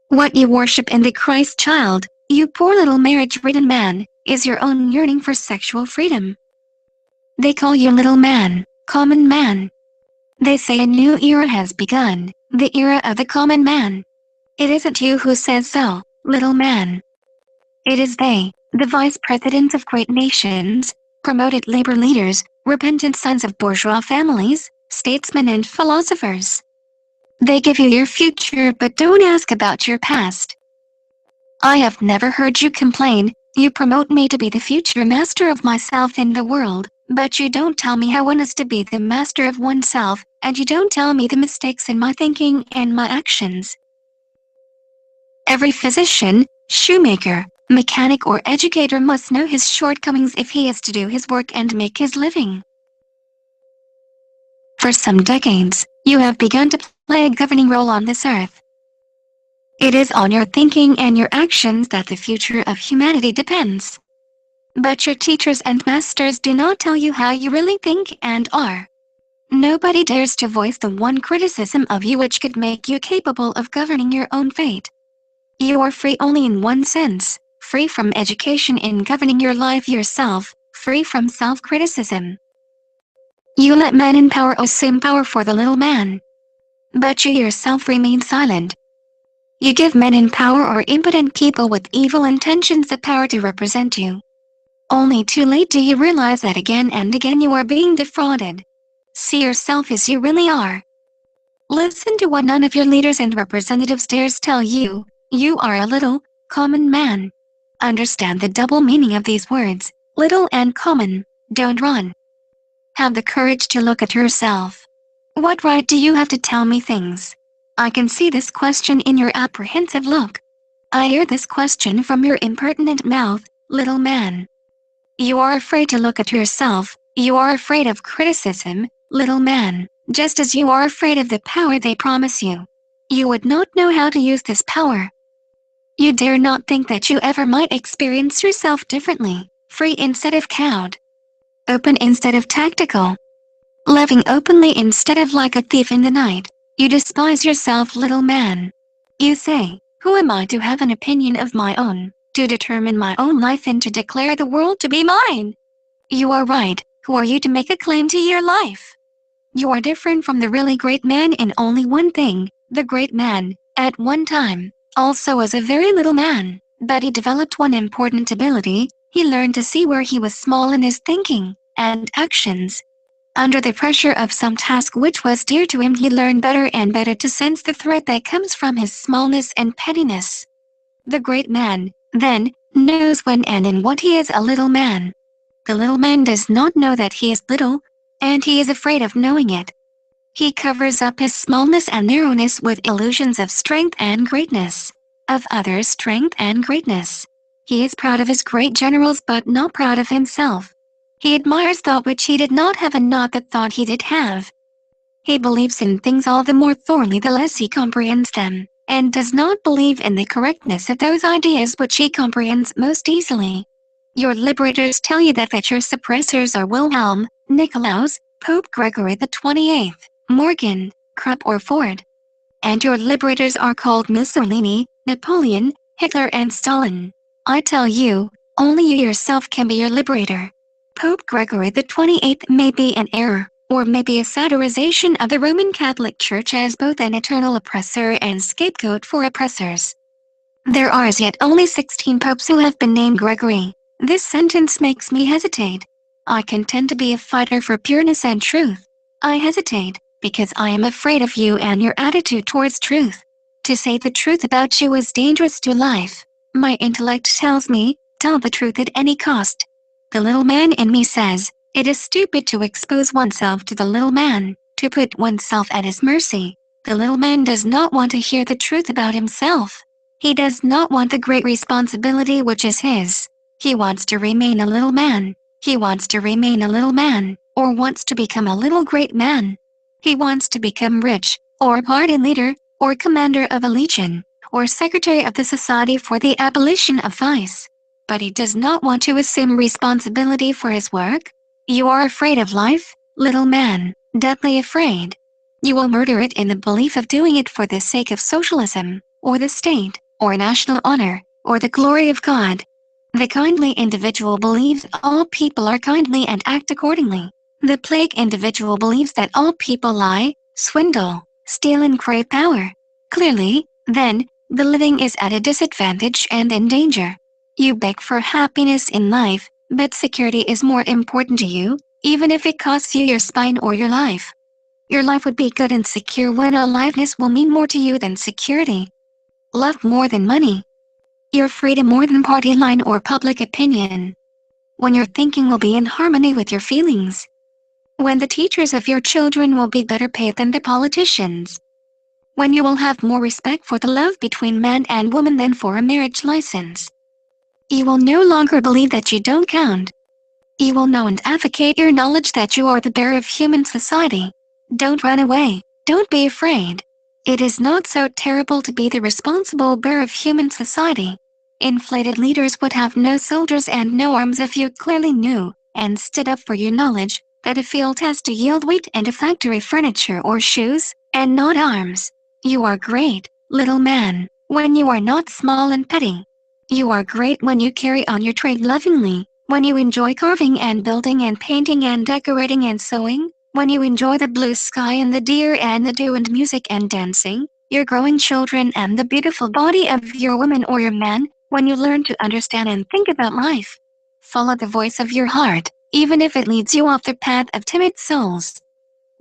Speaker 2: What you worship in the Christ child, you poor little marriage-ridden man, is your own yearning for sexual freedom. They call you little man, common man. They say a new era has begun, the era of the common man. It isn't you who says so, little man. It is they, the vice presidents of great nations, promoted labor leaders, repentant sons of bourgeois families, statesmen and philosophers. They give you your future but don't ask about your past. I have never heard you complain. You promote me to be the future master of myself in the world, but you don't tell me how one is to be the master of oneself, and you don't tell me the mistakes in my thinking and my actions. Every physician, shoemaker, mechanic or educator must know his shortcomings if he is to do his work and make his living. For some decades, you have begun to play a governing role on this earth. It is on your thinking and your actions that the future of humanity depends. But your teachers and masters do not tell you how you really think and are. Nobody dares to voice the one criticism of you which could make you capable of governing your own fate. You are free only in one sense, free from education in governing your life yourself, free from self-criticism. You let men in power assume power for the little man. But you yourself remain silent. You give men in power or impotent people with evil intentions the power to represent you. Only too late do you realize that again and again you are being defrauded. See yourself as you really are. Listen to what none of your leaders and representatives dares tell you. You are a little, common man. Understand the double meaning of these words, little and common. Don't run. Have the courage to look at yourself. What right do you have to tell me things? I can see this question in your apprehensive look. I hear this question from your impertinent mouth, little man. You are afraid to look at yourself, you are afraid of criticism, little man, just as you are afraid of the power they promise you. You would not know how to use this power. You dare not think that you ever might experience yourself differently, free instead of cowed, open instead of tactical, living openly instead of like a thief in the night. You despise yourself, little man. You say, who am I to have an opinion of my own, to determine my own life and to declare the world to be mine? You are right, who are you to make a claim to your life? You are different from the really great man in only one thing. The great man, at one time, also was a very little man, but he developed one important ability. He learned to see where he was small in his thinking and actions. Under the pressure of some task which was dear to him, he learned better and better to sense the threat that comes from his smallness and pettiness. The great man, then, knows when and in what he is a little man. The little man does not know that he is little, and he is afraid of knowing it. He covers up his smallness and narrowness with illusions of strength and greatness, of others' strength and greatness. He is proud of his great generals but not proud of himself. He admires that which he did not have and not that thought he did have. He believes in things all the more thoroughly the less he comprehends them, and does not believe in the correctness of those ideas which he comprehends most easily. Your liberators tell you that your suppressors are Wilhelm, Nicolaus, Pope Gregory the 28th, Morgan, Krupp or Ford. And your liberators are called Mussolini, Napoleon, Hitler and Stalin. I tell you, only you yourself can be your liberator. Pope Gregory the 28th may be an error, or may be a satirization of the Roman Catholic Church as both an eternal oppressor and scapegoat for oppressors. There are as yet only 16 popes who have been named Gregory. This sentence makes me hesitate. I contend to be a fighter for pureness and truth. I hesitate, because I am afraid of you and your attitude towards truth. To say the truth about you is dangerous to life. My intellect tells me, tell the truth at any cost. The little man in me says, it is stupid to expose oneself to the little man, to put oneself at his mercy. The little man does not want to hear the truth about himself. He does not want the great responsibility which is his. He wants to remain a little man. He wants to remain a little man, or wants to become a little great man. He wants to become rich, or party leader, or commander of a legion, or secretary of the Society for the Abolition of Vice. But he does not want to assume responsibility for his work. You are afraid of life, little man, deathly afraid. You will murder it in the belief of doing it for the sake of socialism, or the state, or national honor, or the glory of God. The kindly individual believes all people are kindly and act accordingly. The plague individual believes that all people lie, swindle, steal and crave power. Clearly, then, the living is at a disadvantage and in danger. You beg for happiness in life, but security is more important to you, even if it costs you your spine or your life. Your life would be good and secure when aliveness will mean more to you than security. Love more than money. Your freedom more than party line or public opinion. When your thinking will be in harmony with your feelings. When the teachers of your children will be better paid than the politicians. When you will have more respect for the love between man and woman than for a marriage license. You will no longer believe that you don't count. You will know and advocate your knowledge that you are the bearer of human society. Don't run away. Don't be afraid. It is not so terrible to be the responsible bearer of human society. Inflated leaders would have no soldiers and no arms if you clearly knew, and stood up for your knowledge, that a field has to yield wheat and a factory furniture or shoes, and not arms. You are great, little man, when you are not small and petty. You are great when you carry on your trade lovingly, when you enjoy carving and building and painting and decorating and sewing, when you enjoy the blue sky and the deer and the dew and music and dancing, your growing children and the beautiful body of your woman or your man, when you learn to understand and think about life. Follow the voice of your heart, even if it leads you off the path of timid souls.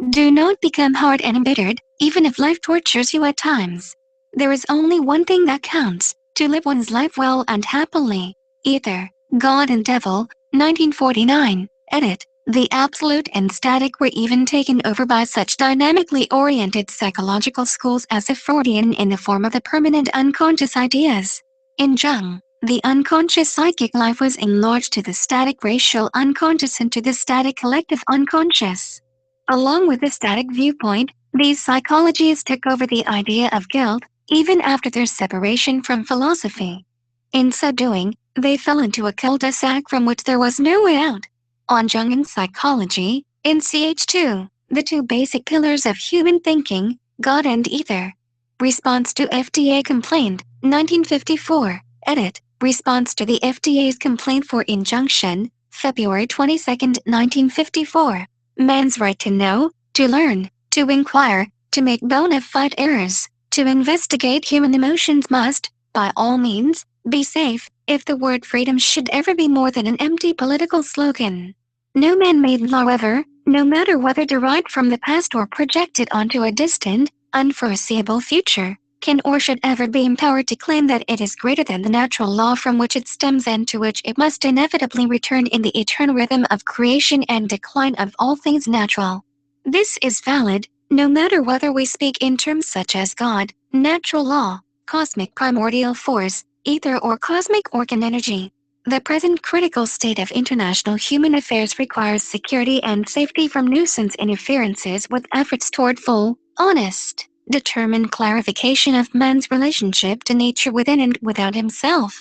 Speaker 2: Do not become hard and embittered, even if life tortures you at times. There is only one thing that counts, to live one's life well and happily. Ether, God and Devil, 1949, edit. The absolute and static were even taken over by such dynamically oriented psychological schools as the Freudian in the form of the permanent unconscious ideas. In Jung, the unconscious psychic life was enlarged to the static racial unconscious and to the static collective unconscious. Along with the static viewpoint, these psychologies took over the idea of guilt, even after their separation from philosophy. In so doing, they fell into a cul-de-sac from which there was no way out. On Jungian psychology, in CH2, the two basic pillars of human thinking, God and Ether. Response to FDA complaint, 1954, edit. Response to the FDA's complaint for injunction, February 22, 1954. Man's right to know, to learn, to inquire, to make bona fide errors, to investigate human emotions must, by all means, be safe, if the word freedom should ever be more than an empty political slogan. No man-made law ever, no matter whether derived from the past or projected onto a distant, unforeseeable future, can or should ever be empowered to claim that it is greater than the natural law from which it stems and to which it must inevitably return in the eternal rhythm of creation and decline of all things natural. This is valid, no matter whether we speak in terms such as God, natural law, cosmic primordial force, ether or cosmic organ energy. The present critical state of international human affairs requires security and safety from nuisance interferences with efforts toward full, honest, determined clarification of man's relationship to nature within and without himself.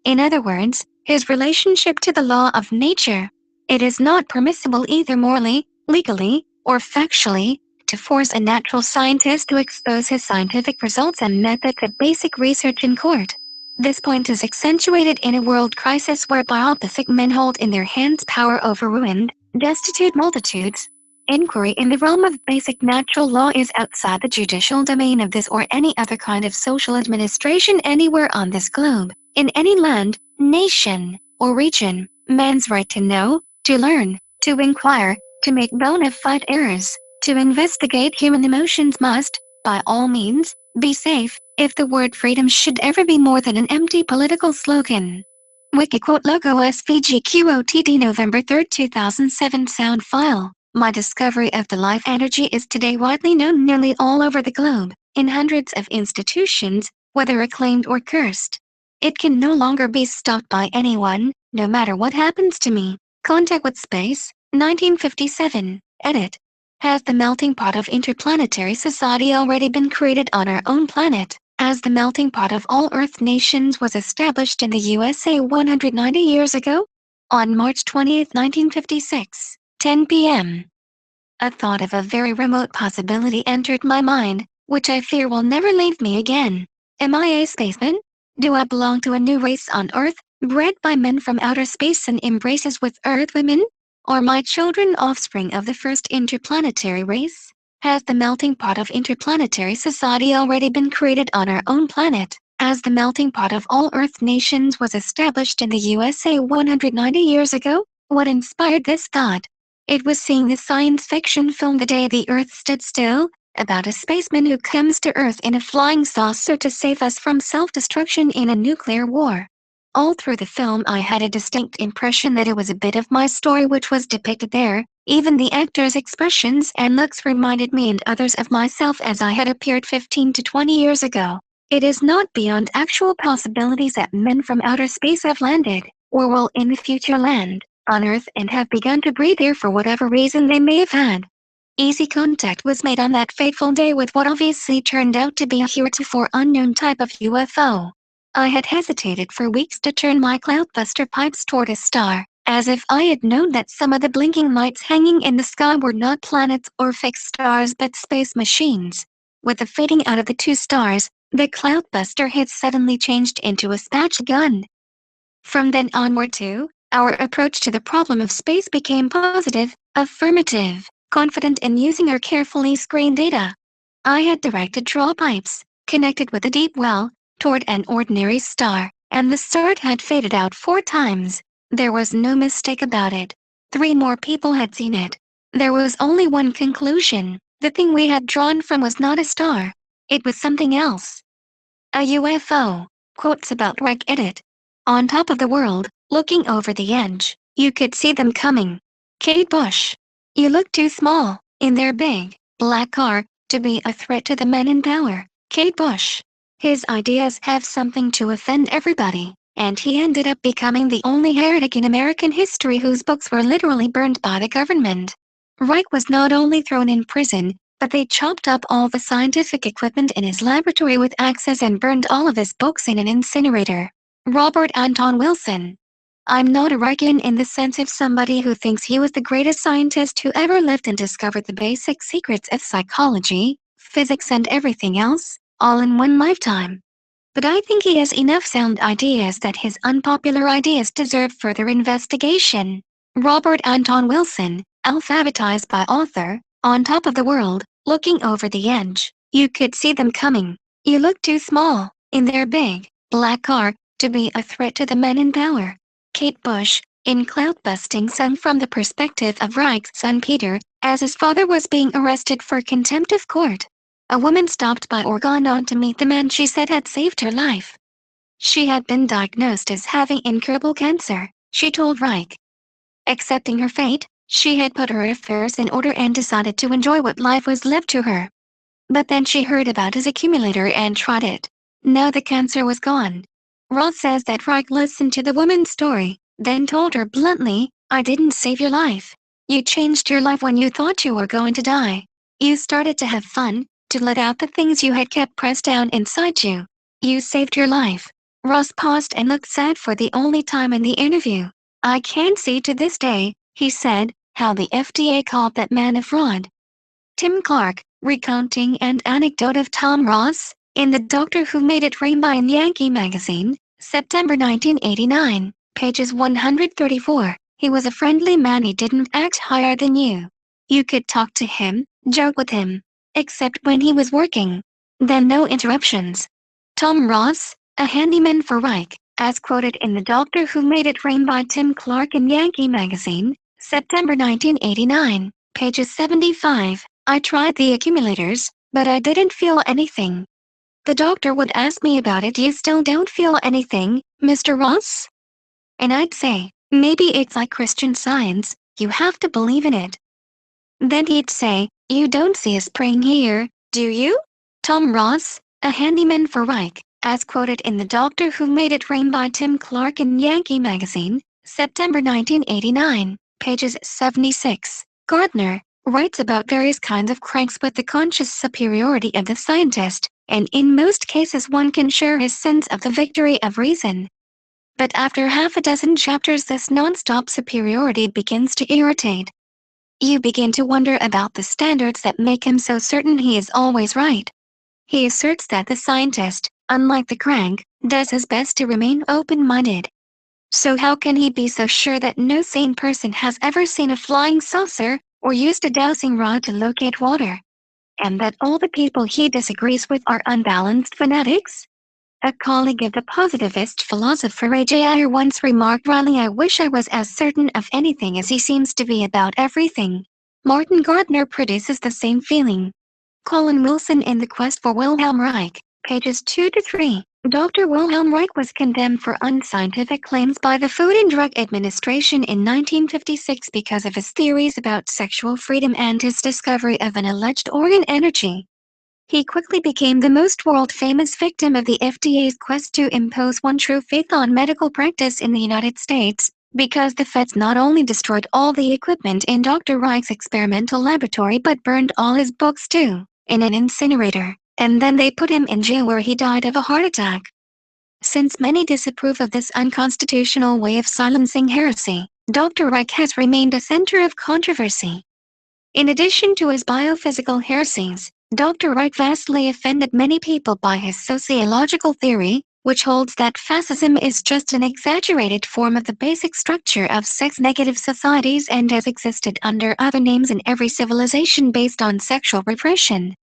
Speaker 2: In other words, his relationship to the law of nature. It is not permissible either morally, legally, or factually, to force a natural scientist to expose his scientific results and methods of basic research in court. This point is accentuated in a world crisis where biopic men hold in their hands power over ruined, destitute multitudes. Inquiry in the realm of basic natural law is outside the judicial domain of this or any other kind of social administration anywhere on this globe. In any land, nation, or region, man's right to know, to learn, to inquire, to make bona fide errors, to investigate human emotions must, by all means, be safe, if the word freedom should ever be more than an empty political slogan. Wikiquote logo SVGQOTD November 3, 2007 sound file. My discovery of the life energy is today widely known nearly all over the globe, in hundreds of institutions, whether acclaimed or cursed. It can no longer be stopped by anyone, no matter what happens to me. Contact with Space, 1957, edit. Has the melting pot of interplanetary society already been created on our own planet, as the melting pot of all Earth nations was established in the USA 190 years ago? On March 20, 1956, 10 p.m. A thought of a very remote possibility entered my mind, which I fear will never leave me again. Am I a spaceman? Do I belong to a new race on Earth, bred by men from outer space and embraces with Earth women? Are my children offspring of the first interplanetary race? Has the melting pot of interplanetary society already been created on our own planet, as the melting pot of all Earth nations was established in the USA 190 years ago? What inspired this thought? It was seeing the science fiction film The Day the Earth Stood Still, about a spaceman who comes to Earth in a flying saucer to save us from self-destruction in a nuclear war. All through the film I had a distinct impression that it was a bit of my story which was depicted there. Even the actors' expressions and looks reminded me and others of myself as I had appeared 15 to 20 years ago. It is not beyond actual possibilities that men from outer space have landed, or will in the future land, on Earth and have begun to breathe here for whatever reason they may have had. Easy contact was made on that fateful day with what obviously turned out to be a heretofore unknown type of UFO. I had hesitated for weeks to turn my cloudbuster pipes toward a star, as if I had known that some of the blinking lights hanging in the sky were not planets or fixed stars but space machines. With the fading out of the two stars, the cloudbuster had suddenly changed into a spatula gun. From then onward too, our approach to the problem of space became positive, affirmative, confident in using our carefully screened data. I had directed draw pipes, connected with a deep well, toward an ordinary star, and the start had faded out 4 times. There was no mistake about it. 3 more people had seen it. There was only one conclusion. The thing we had drawn from was not a star. It was something else. A UFO. Quotes about Reg Edit. On top of the world, looking over the edge, you could see them coming. Kate Bush. You look too small, in their big, black car, to be a threat to the men in power. Kate Bush. His ideas have something to offend everybody, and he ended up becoming the only heretic in American history whose books were literally burned by the government. Reich was not only thrown in prison, but they chopped up all the scientific equipment in his laboratory with axes and burned all of his books in an incinerator. Robert Anton Wilson. I'm not a Reichian in the sense of somebody who thinks he was the greatest scientist who ever lived and discovered the basic secrets of psychology, physics and everything else, all in one lifetime. But I think he has enough sound ideas that his unpopular ideas deserve further investigation. Robert Anton Wilson, alphabetized by author, on top of the world, looking over the edge, you could see them coming. You look too small, in their big, black car, to be a threat to the men in power. Kate Bush, In Cloudbusting, sung from the perspective of Reich's son Peter, as his father was being arrested for contempt of court. A woman stopped by ORgone to meet the man she said had saved her life. She had been diagnosed as having incurable cancer, she told Reich. Accepting her fate, she had put her affairs in order and decided to enjoy what life was left to her. But then she heard about his accumulator and tried it. Now the cancer was gone. Ross says that Reich listened to the woman's story, then told her bluntly, "I didn't save your life. You changed your life when you thought you were going to die. You started to have fun, to let out the things you had kept pressed down inside you. You saved your life." Ross paused and looked sad for the only time in the interview. "I can't see to this day," he said, "how the FDA called that man a fraud." Tim Clark, recounting an anecdote of Tom Ross, in The Doctor Who Made It Rain by in Yankee Magazine, September 1989, pages 134. "He was a friendly man. He didn't act higher than you. You could talk to him, joke with him, except when he was working. Then no interruptions." Tom Ross, a handyman for Reich, as quoted in The Doctor Who Made It Rain by Tim Clark in Yankee Magazine, September 1989, pages 75. "I tried the accumulators, but I didn't feel anything. The doctor would ask me about it. You still don't feel anything, Mr. Ross? And I'd say, maybe it's like Christian Science, you have to believe in it. Then he'd say, you don't see a spring here, do you?" Tom Ross, a handyman for Reich, as quoted in The Doctor Who Made It Rain by Tim Clark in Yankee Magazine, September 1989, pages 76. Gardner writes about various kinds of cranks with the conscious superiority of the scientist, and in most cases one can share his sense of the victory of reason. But after half a dozen chapters this non-stop superiority begins to irritate. You begin to wonder about the standards that make him so certain he is always right. He asserts that the scientist, unlike the crank, does his best to remain open-minded. So how can he be so sure that no sane person has ever seen a flying saucer, or used a dowsing rod to locate water? And that all the people he disagrees with are unbalanced fanatics? A colleague of the positivist philosopher A.J. Ayer once remarked wryly, "I wish I was as certain of anything as he seems to be about everything." Martin Gardner produces the same feeling. Colin Wilson in The Quest for Wilhelm Reich, pages 2-3. Dr. Wilhelm Reich was condemned for unscientific claims by the Food and Drug Administration in 1956 because of his theories about sexual freedom and his discovery of an alleged organ energy. He quickly became the most world-famous victim of the FDA's quest to impose one true faith on medical practice in the United States, because the feds not only destroyed all the equipment in Dr. Reich's experimental laboratory but burned all his books too, in an incinerator, and then they put him in jail where he died of a heart attack. Since many disapprove of this unconstitutional way of silencing heresy, Dr. Reich has remained a center of controversy. In addition to his biophysical heresies, Dr. Reich vastly offended many people by his sociological theory, which holds that fascism is just an exaggerated form of the basic structure of sex-negative societies and has existed under other names in every civilization based on sexual repression.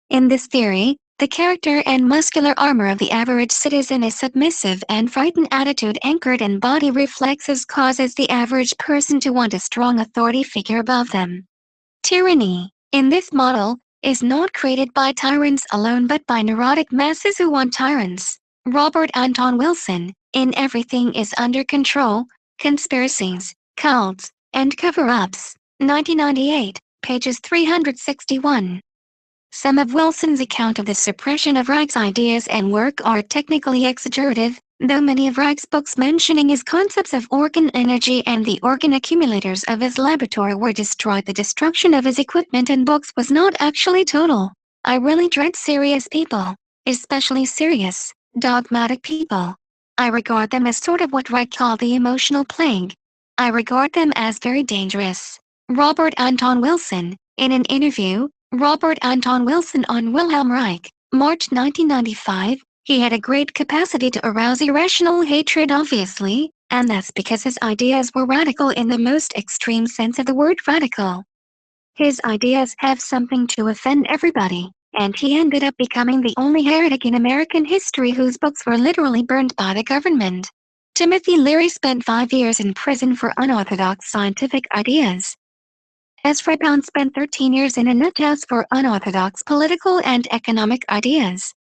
Speaker 2: In this theory, the character and muscular armor of the average citizen is submissive, and frightened attitude anchored in body reflexes causes the average person to want a strong authority figure above them. Tyranny, in this model, is not created by tyrants alone but by neurotic masses who want tyrants. Robert Anton Wilson, in Everything is Under Control, Conspiracies, Cults, and Cover-Ups, 1998, pages 361. Some of Wilson's account of the suppression of Reich's ideas and work are technically exaggerative, though many of Reich's books mentioning his concepts of organ energy and the organ accumulators of his laboratory were destroyed. The destruction of his equipment and books was not actually total. I really dread serious people, especially serious, dogmatic people. I regard them as sort of what Reich called the emotional plague. I regard them as very dangerous. Robert Anton Wilson, in an interview, Robert Anton Wilson on Wilhelm Reich, March 1995, he had a great capacity to arouse irrational hatred obviously, and that's because his ideas were radical in the most extreme sense of the word radical. His ideas have something to offend everybody, and he ended up becoming the only heretic in American history whose books were literally burned by the government. Timothy Leary spent 5 years in prison for unorthodox scientific ideas. Ezra Pound spent 13 years in a nut house for unorthodox political and economic ideas.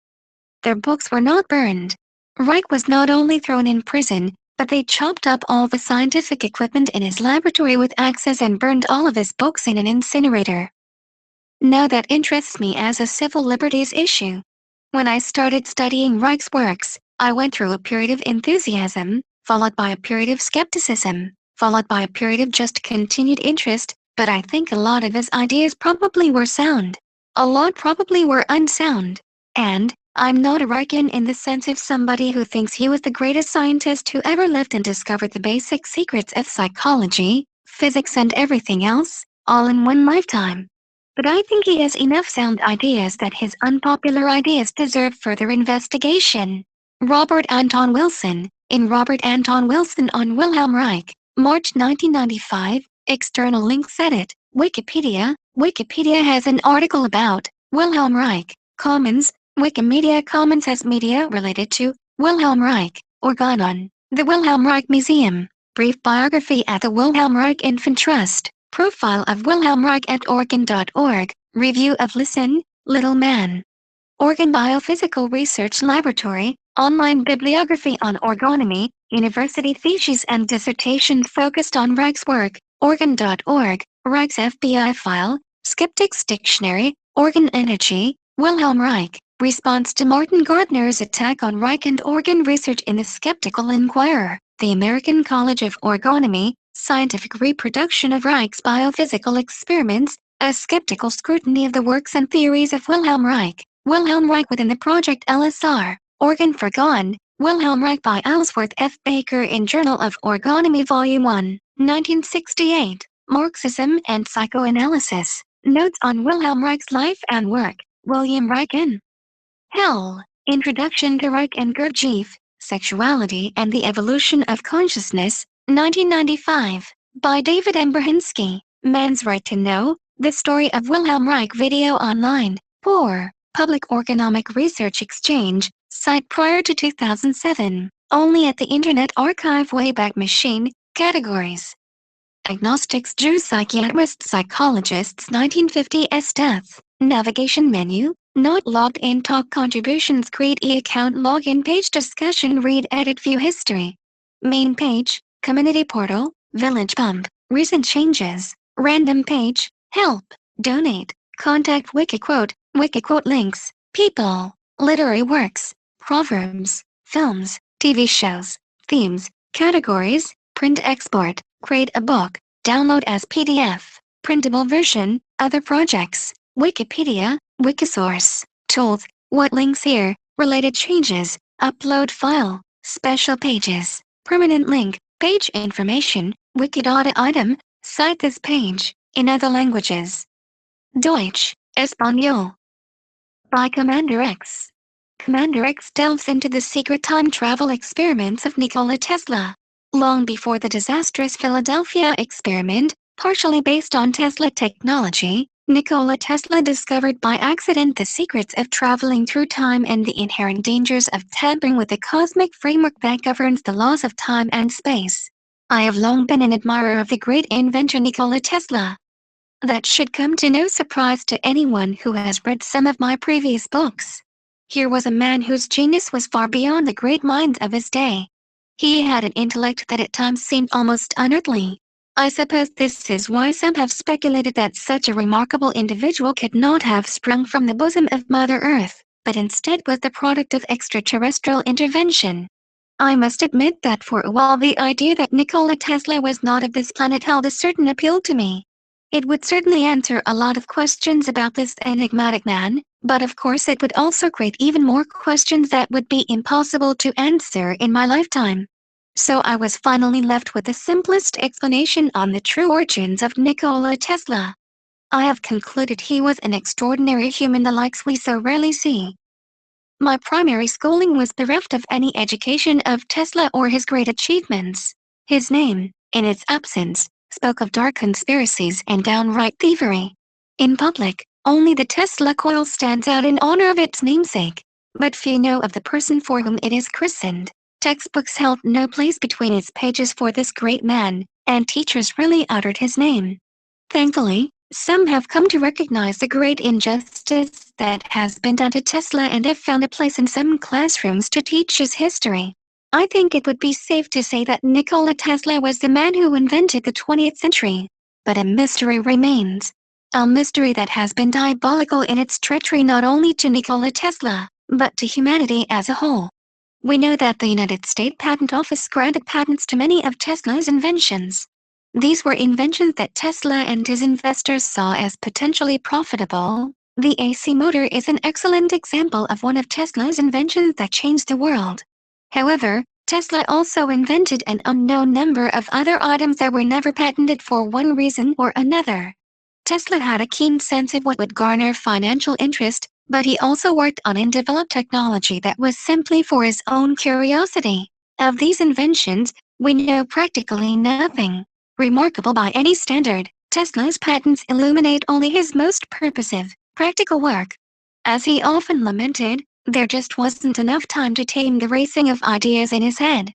Speaker 2: Their books were not burned. Reich was not only thrown in prison, but they chopped up all the scientific equipment in his laboratory with axes and burned all of his books in an incinerator. Now that interests me as a civil liberties issue. When I started studying Reich's works, I went through a period of enthusiasm, followed by a period of skepticism, followed by a period of just continued interest, but I think a lot of his ideas probably were sound. A lot probably were unsound. And, I'm not a Reichian in the sense of somebody who thinks he was the greatest scientist who ever lived and discovered the basic secrets of psychology, physics and everything else, all in one lifetime. But I think he has enough sound ideas that his unpopular ideas deserve further investigation. Robert Anton Wilson, in Robert Anton Wilson on Wilhelm Reich, March 1995, external links edit, Wikipedia. Wikipedia has an article about Wilhelm Reich, Commons. Wikimedia Commons has media related to Wilhelm Reich, ORgone, the Wilhelm Reich Museum, brief biography at the Wilhelm Reich Infant Trust, profile of Wilhelm Reich at ORgone.org, review of Listen, Little Man. ORgone Biophysical Research Laboratory, online bibliography on orgonomy, university theses and dissertations focused on Reich's work, ORgone.org, Reich's FBI file, Skeptics Dictionary, ORgone Energy, Wilhelm Reich. Response to Martin Gardner's attack on Reich and ORgone research in the Skeptical Inquirer, the American College of Orgonomy, Scientific Reproduction of Reich's Biophysical Experiments, a skeptical scrutiny of the works and theories of Wilhelm Reich. Wilhelm Reich within the Project LSR, ORgone Forgone, Wilhelm Reich by Ellsworth F. Baker in Journal of Orgonomy Volume 1, 1968, Marxism and Psychoanalysis, Notes on Wilhelm Reich's Life and Work, William Reich in Hell, Introduction to Reich and Gurdjieff, Sexuality and the Evolution of Consciousness, 1995, by David M. Brzezinski, Man's Right to Know, The Story of Wilhelm Reich video online, for Public Orgonomic Research Exchange, site prior to 2007, only at the Internet Archive Wayback Machine, categories. Agnostics, Jews, Psychiatrists, Psychologists, 1950s Death, Navigation menu, not logged in, talk contributions, create e-account, login page, discussion, read, edit, view history. Main page, community portal, village pump, recent changes, random page, help, donate, contact, Wikiquote links, people, literary works, proverbs, films, TV shows, themes, categories, print export, create a book, download as PDF, printable version, other projects, Wikipedia, Wikisource, tools, what links here, related changes, upload file, special pages, permanent link, page information, Wikidata item, cite this page, in other languages. Deutsch, Espanol. By Commander X. Commander X delves into the secret time travel experiments of Nikola Tesla. Long before the disastrous Philadelphia experiment, partially based on Tesla technology, Nikola Tesla discovered by accident the secrets of traveling through time and the inherent dangers of tampering with the cosmic framework that governs the laws of time and space. I have long been an admirer of the great inventor Nikola Tesla. That should come to no surprise to anyone who has read some of my previous books. Here was a man whose genius was far beyond the great minds of his day. He had an intellect that at times seemed almost unearthly. I suppose this is why some have speculated that such a remarkable individual could not have sprung from the bosom of Mother Earth, but instead was the product of extraterrestrial intervention. I must admit that for a while the idea that Nikola Tesla was not of this planet held a certain appeal to me. It would certainly answer a lot of questions about this enigmatic man, but of course it would also create even more questions that would be impossible to answer in my lifetime. So I was finally left with the simplest explanation on the true origins of Nikola Tesla. I have concluded he was an extraordinary human, the likes we so rarely see. My primary schooling was bereft of any education of Tesla or his great achievements. His name, in its absence, spoke of dark conspiracies and downright thievery. In public, only the Tesla coil stands out in honor of its namesake, but few know of the person for whom it is christened. Textbooks held no place between its pages for this great man, and teachers really uttered his name. Thankfully, some have come to recognize the great injustice that has been done to Tesla and have found a place in some classrooms to teach his history. I think it would be safe to say that Nikola Tesla was the man who invented the 20th century. But a mystery remains. A mystery that has been diabolical in its treachery not only to Nikola Tesla, but to humanity as a whole. We know that the United States Patent Office granted patents to many of Tesla's inventions. These were inventions that Tesla and his investors saw as potentially profitable. The AC motor is an excellent example of one of Tesla's inventions that changed the world. However, Tesla also invented an unknown number of other items that were never patented for one reason or another. Tesla had a keen sense of what would garner financial interest, but he also worked on and developed technology that was simply for his own curiosity. Of these inventions, we know practically nothing. Remarkable by any standard, Tesla's patents illuminate only his most purposive, practical work. As he often lamented, there just wasn't enough time to tame the racing of ideas in his head.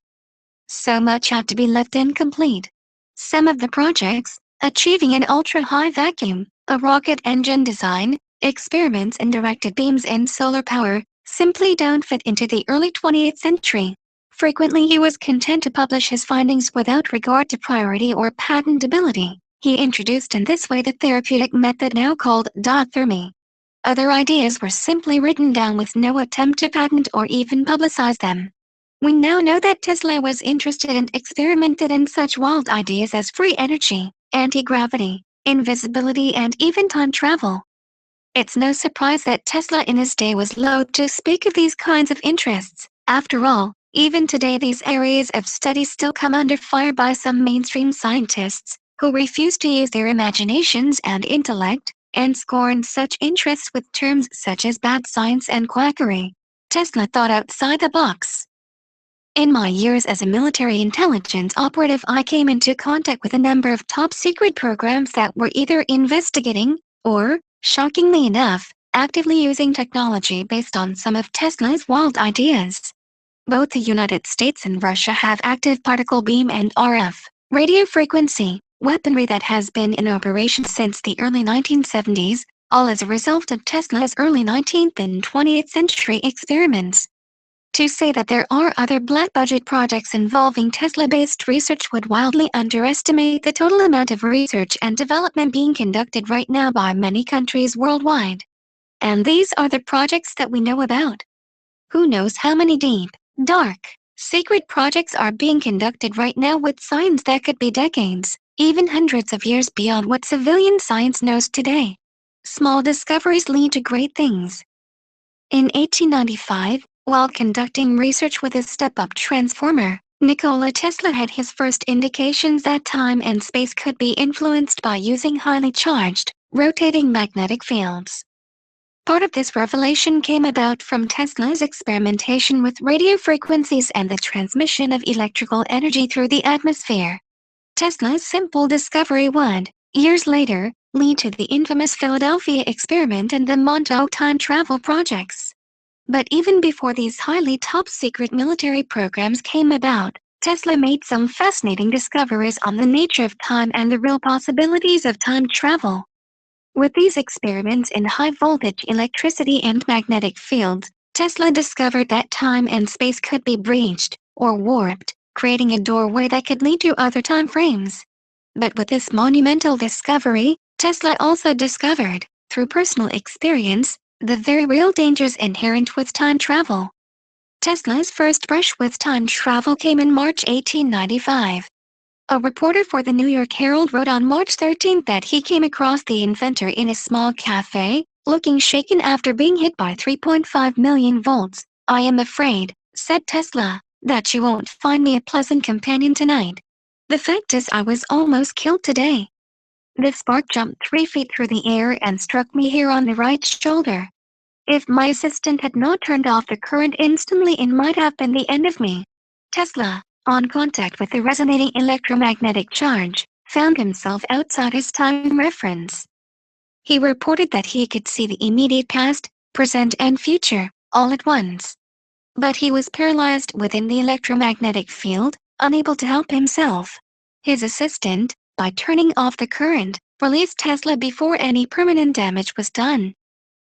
Speaker 2: So much had to be left incomplete. Some of the projects, achieving an ultra-high vacuum, a rocket engine design, experiments in directed beams and solar power, simply don't fit into the early 20th century. Frequently he was content to publish his findings without regard to priority or patentability. He introduced in this way the therapeutic method now called diathermy. Other ideas were simply written down with no attempt to patent or even publicize them. We now know that Tesla was interested and experimented in such wild ideas as free energy, anti-gravity, invisibility and even time travel. It's no surprise that Tesla in his day was loath to speak of these kinds of interests. After all, even today these areas of study still come under fire by some mainstream scientists, who refuse to use their imaginations and intellect, and scorn such interests with terms such as bad science and quackery. Tesla thought outside the box. In my years as a military intelligence operative, I came into contact with a number of top-secret programs that were either investigating, or, shockingly enough, actively using technology based on some of Tesla's wild ideas. Both the United States and Russia have active particle beam and RF, radio frequency, weaponry that has been in operation since the early 1970s, all as a result of Tesla's early 19th and 20th century experiments. To say that there are other black-budget projects involving Tesla-based research would wildly underestimate the total amount of research and development being conducted right now by many countries worldwide. And these are the projects that we know about. Who knows how many deep, dark, secret projects are being conducted right now with science that could be decades, even hundreds of years beyond what civilian science knows today. Small discoveries lead to great things. In 1895, while conducting research with his step-up transformer, Nikola Tesla had his first indications that time and space could be influenced by using highly charged, rotating magnetic fields. Part of this revelation came about from Tesla's experimentation with radio frequencies and the transmission of electrical energy through the atmosphere. Tesla's simple discovery would, years later, lead to the infamous Philadelphia experiment and the Montauk time travel projects. But even before these highly top-secret military programs came about, Tesla made some fascinating discoveries on the nature of time and the real possibilities of time travel. With these experiments in high-voltage electricity and magnetic fields, Tesla discovered that time and space could be breached, or warped, creating a doorway that could lead to other time frames. But with this monumental discovery, Tesla also discovered, through personal experience, the very real dangers inherent with time travel. Tesla's first brush with time travel came in March 1895. A reporter for the New York Herald wrote on March 13 that he came across the inventor in a small cafe, looking shaken after being hit by 3.5 million volts. "I am afraid," said Tesla, "that you won't find me a pleasant companion tonight. The fact is I was almost killed today. The spark jumped 3 feet through the air and struck me here on the right shoulder. If my assistant had not turned off the current instantly, it might have been the end of me." Tesla, on contact with the resonating electromagnetic charge, found himself outside his time reference. He reported that he could see the immediate past, present and future, all at once. but he was paralyzed within the electromagnetic field, unable to help himself. His assistant, by turning off the current, released Tesla before any permanent damage was done.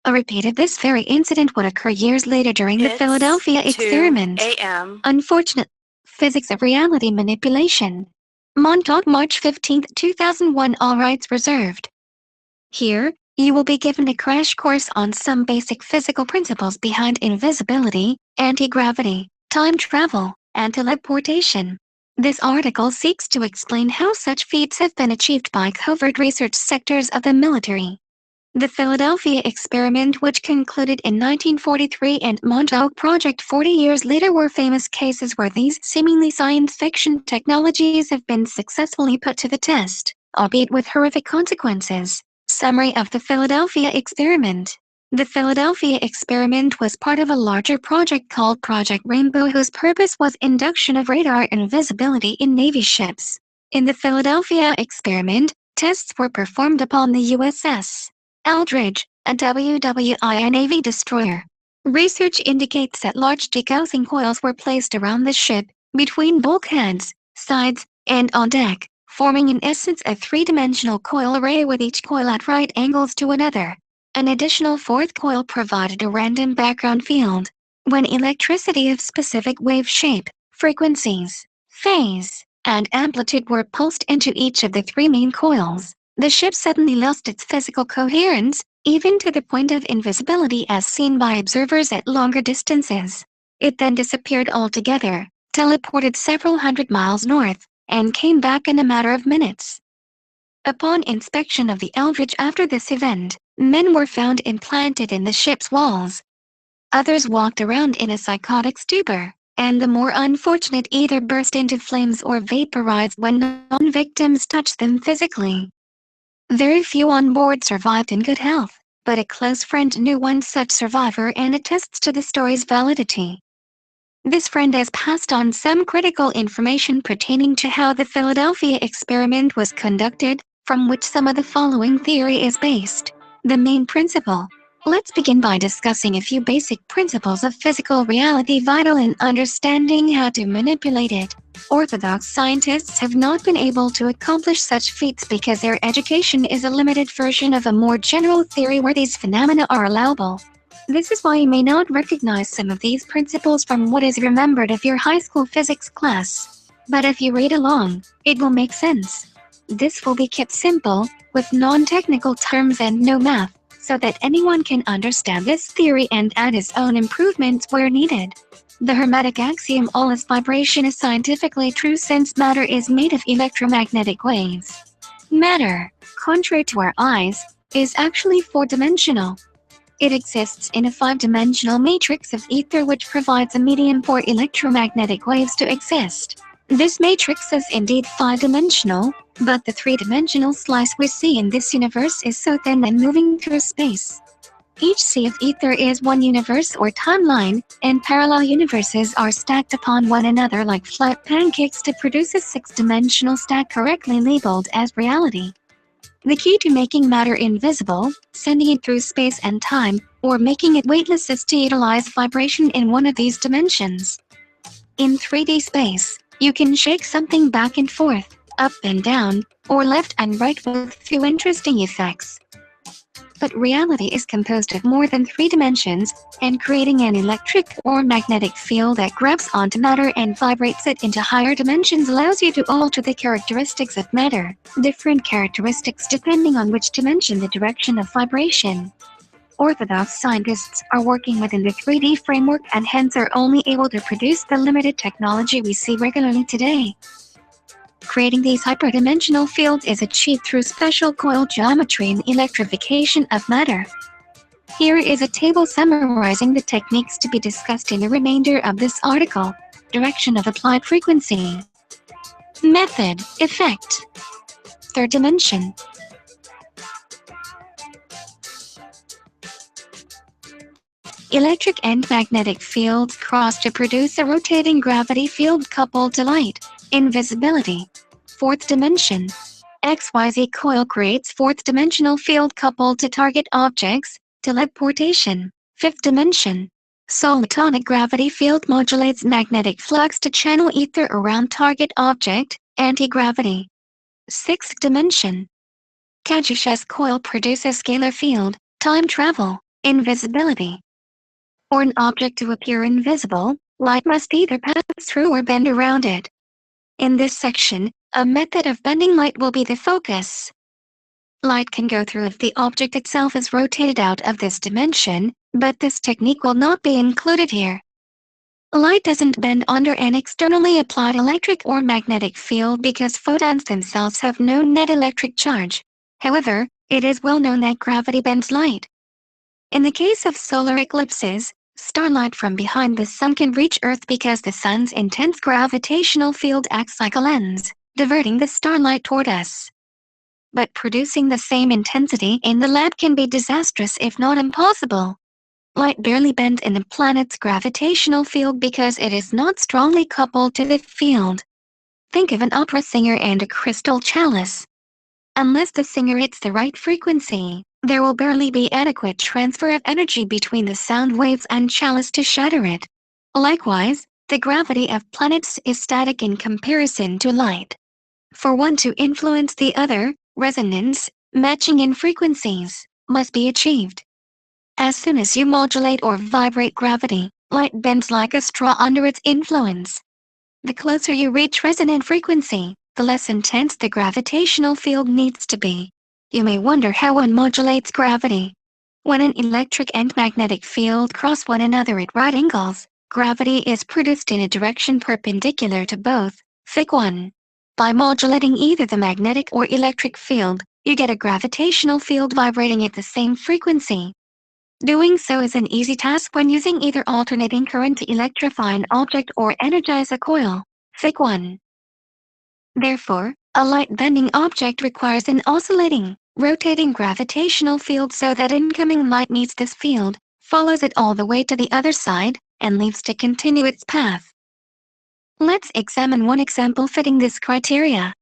Speaker 2: A repeat of this very incident would occur years later during the
Speaker 3: It's
Speaker 2: Philadelphia
Speaker 3: 2
Speaker 2: experiment.
Speaker 3: a.m.
Speaker 2: Unfortunate. Physics of reality manipulation. Montauk, March 15, 2001. All rights reserved. Here, you will be given a crash course on some basic physical principles behind invisibility, anti-gravity, time travel, and teleportation. This article seeks to explain how such feats have been achieved by covert research sectors of the military. The Philadelphia experiment, which concluded in 1943, and Montauk Project 40 years later, were famous cases where these seemingly science fiction technologies have been successfully put to the test, albeit with horrific consequences. Summary of the Philadelphia experiment. The Philadelphia experiment was part of a larger project called Project Rainbow, whose purpose was induction of radar invisibility in Navy ships. In the Philadelphia experiment, tests were performed upon the USS Eldridge, a WWI Navy destroyer. Research indicates that large degaussing coils were placed around the ship, between bulkheads, sides, and on deck, forming in essence a three-dimensional coil array with each coil at right angles to another. An additional fourth coil provided a random background field. When electricity of specific wave shape, frequencies, phase, and amplitude were pulsed into each of the three main coils, the ship suddenly lost its physical coherence, even to the point of invisibility as seen by observers at longer distances. It then disappeared altogether, teleported several hundred miles north, and came back in a matter of minutes. Upon inspection of the Eldridge after this event, men were found implanted in the ship's walls. Others walked around in a psychotic stupor, and the more unfortunate either burst into flames or vaporized when non-victims touched them physically. Very few on board survived in good health, but a close friend knew one such survivor and attests to the story's validity. This friend has passed on some critical information pertaining to how the Philadelphia experiment was conducted, from which some of the following theory is based. The main principle. Let's begin by discussing a few basic principles of physical reality vital in understanding how to manipulate it. Orthodox scientists have not been able to accomplish such feats because their education is a limited version of a more general theory where these phenomena are allowable. This is why you may not recognize some of these principles from what is remembered of your high school physics class. But if you read along, it will make sense. This will be kept simple, with non-technical terms and no math, so that anyone can understand this theory and add his own improvements where needed. The Hermetic axiom all is vibration is scientifically true since matter is made of electromagnetic waves. Matter, contrary to our eyes, is actually four-dimensional. It exists in a five-dimensional matrix of ether which provides a medium for electromagnetic waves to exist. This matrix is indeed five-dimensional, but the three-dimensional slice we see in this universe is so thin and moving through space. Each sea of ether is one universe or timeline, and parallel universes are stacked upon one another like flat pancakes to produce a six-dimensional stack correctly labeled as reality. The key to making matter invisible, sending it through space and time, or making it weightless is to utilize vibration in one of these dimensions. In 3D space, you can shake something back and forth, up and down, or left and right with few interesting effects. But reality is composed of more than three dimensions, and creating an electric or magnetic field that grabs onto matter and vibrates it into higher dimensions allows you to alter the characteristics of matter, different characteristics depending on which dimension the direction of vibration. Orthodox scientists are working within the 3D framework and hence are only able to produce the limited technology we see regularly today. Creating these hyperdimensional fields is achieved through special coil geometry and electrification of matter. Here is a table summarizing the techniques to be discussed in the remainder of this article. Direction of applied frequency. Method, effect. Third dimension. Electric and magnetic fields cross to produce a rotating gravity field coupled to light. Invisibility. Fourth dimension. XYZ coil creates fourth dimensional field coupled to target objects. Teleportation. Fifth dimension. Solitonic gravity field modulates magnetic flux to channel ether around target object, anti-gravity. Sixth dimension. Caduceus coil produces scalar field, time travel, invisibility. For an object to appear invisible, light must either pass through or bend around it. In this section, a method of bending light will be the focus. Light can go through if the object itself is rotated out of this dimension, but this technique will not be included here. Light doesn't bend under an externally applied electric or magnetic field because photons themselves have no net electric charge. However, it is well known that gravity bends light. In the case of solar eclipses, starlight from behind the sun can reach Earth because the sun's intense gravitational field acts like a lens, diverting the starlight toward us. But producing the same intensity in the lab can be disastrous if not impossible. Light barely bends in the planet's gravitational field because it is not strongly coupled to the field. Think of an opera singer and a crystal chalice. Unless the singer hits the right frequency, there will barely be adequate transfer of energy between the sound waves and chalice to shatter it. Likewise, the gravity of planets is static in comparison to light. For one to influence the other, resonance, matching in frequencies, must be achieved. As soon as you modulate or vibrate gravity, light bends like a straw under its influence. The closer you reach resonant frequency, the less intense the gravitational field needs to be. You may wonder how one modulates gravity. When an electric and magnetic field cross one another at right angles, gravity is produced in a direction perpendicular to both. Fig. 1. By modulating either the magnetic or electric field, you get a gravitational field vibrating at the same frequency. Doing so is an easy task when using either alternating current to electrify an object or energize a coil. Fig. 1. Therefore, a light-bending object requires an oscillating, rotating gravitational field so that incoming light meets this field, follows it all the way to the other side, and leaves to continue its path. Let's examine one example fitting this criteria.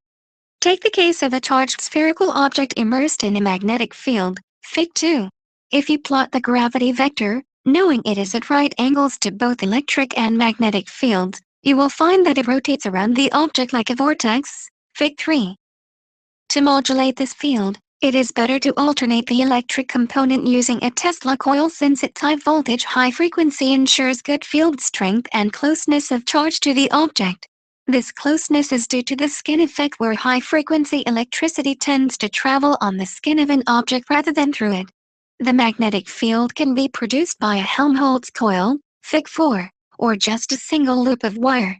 Speaker 2: Take the case of a charged spherical object immersed in a magnetic field. Fig. 2. If you plot the gravity vector, knowing it is at right angles to both electric and magnetic fields, you will find that it rotates around the object like a vortex. Fig. 3. To modulate this field, it is better to alternate the electric component using a Tesla coil since its high voltage high frequency ensures good field strength and closeness of charge to the object. This closeness is due to the skin effect where high-frequency electricity tends to travel on the skin of an object rather than through it. The magnetic field can be produced by a Helmholtz coil, Fig. 4, or just a single loop of wire.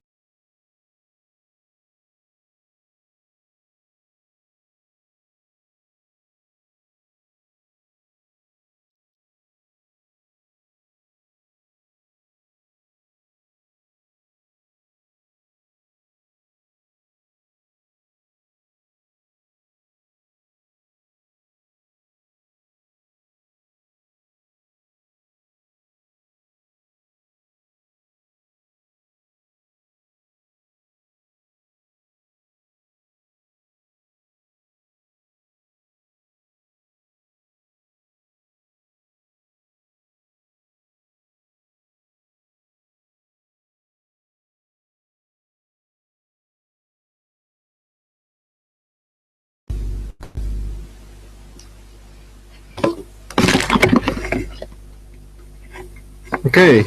Speaker 1: Okay,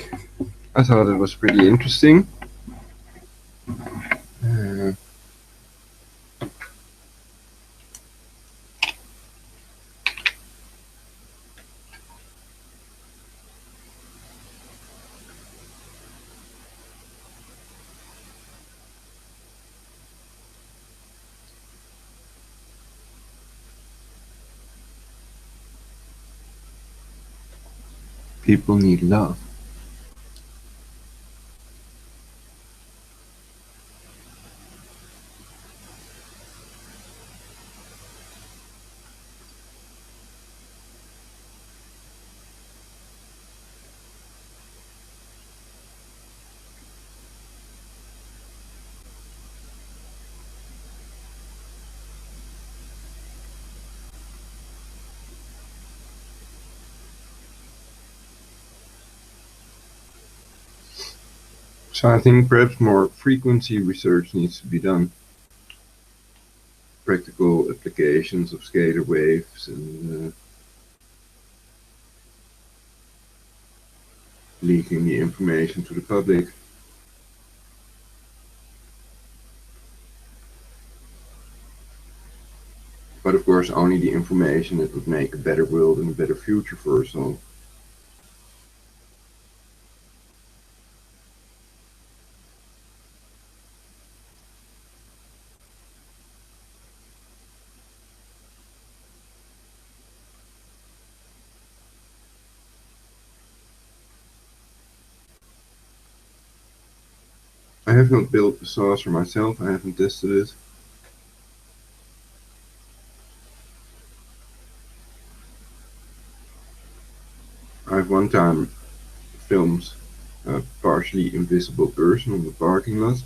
Speaker 1: I thought it was pretty interesting. Uh, People need love. So I think perhaps more frequency research needs to be done. Practical applications of scalar waves and leaking the information to the public. But of course, only the information that would make a better world and a better future for us all. I have not built the saucer myself, I haven't tested it. I've one time filmed a partially invisible person on the parking lot.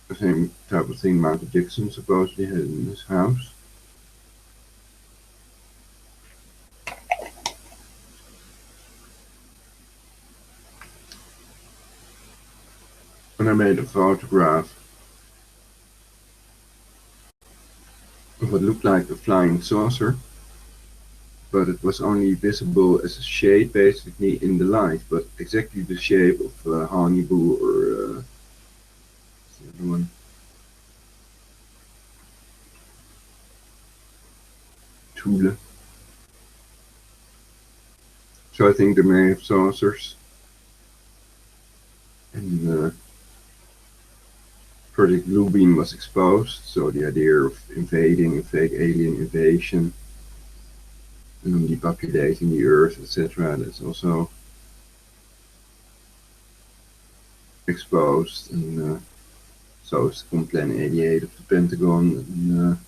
Speaker 1: The same type of thing Michael Jackson supposedly had in his house. And I made a photograph of what looked like a flying saucer, but it was only visible as a shade basically in the light, but exactly the shape of Honeyboo or what's the other one? Thule. So I think they may have saucers. And Project Bluebeam was exposed, so the idea of invading, a fake alien invasion, and depopulating the Earth, etc., that's also exposed. And so is Plan 88 of the Pentagon. And,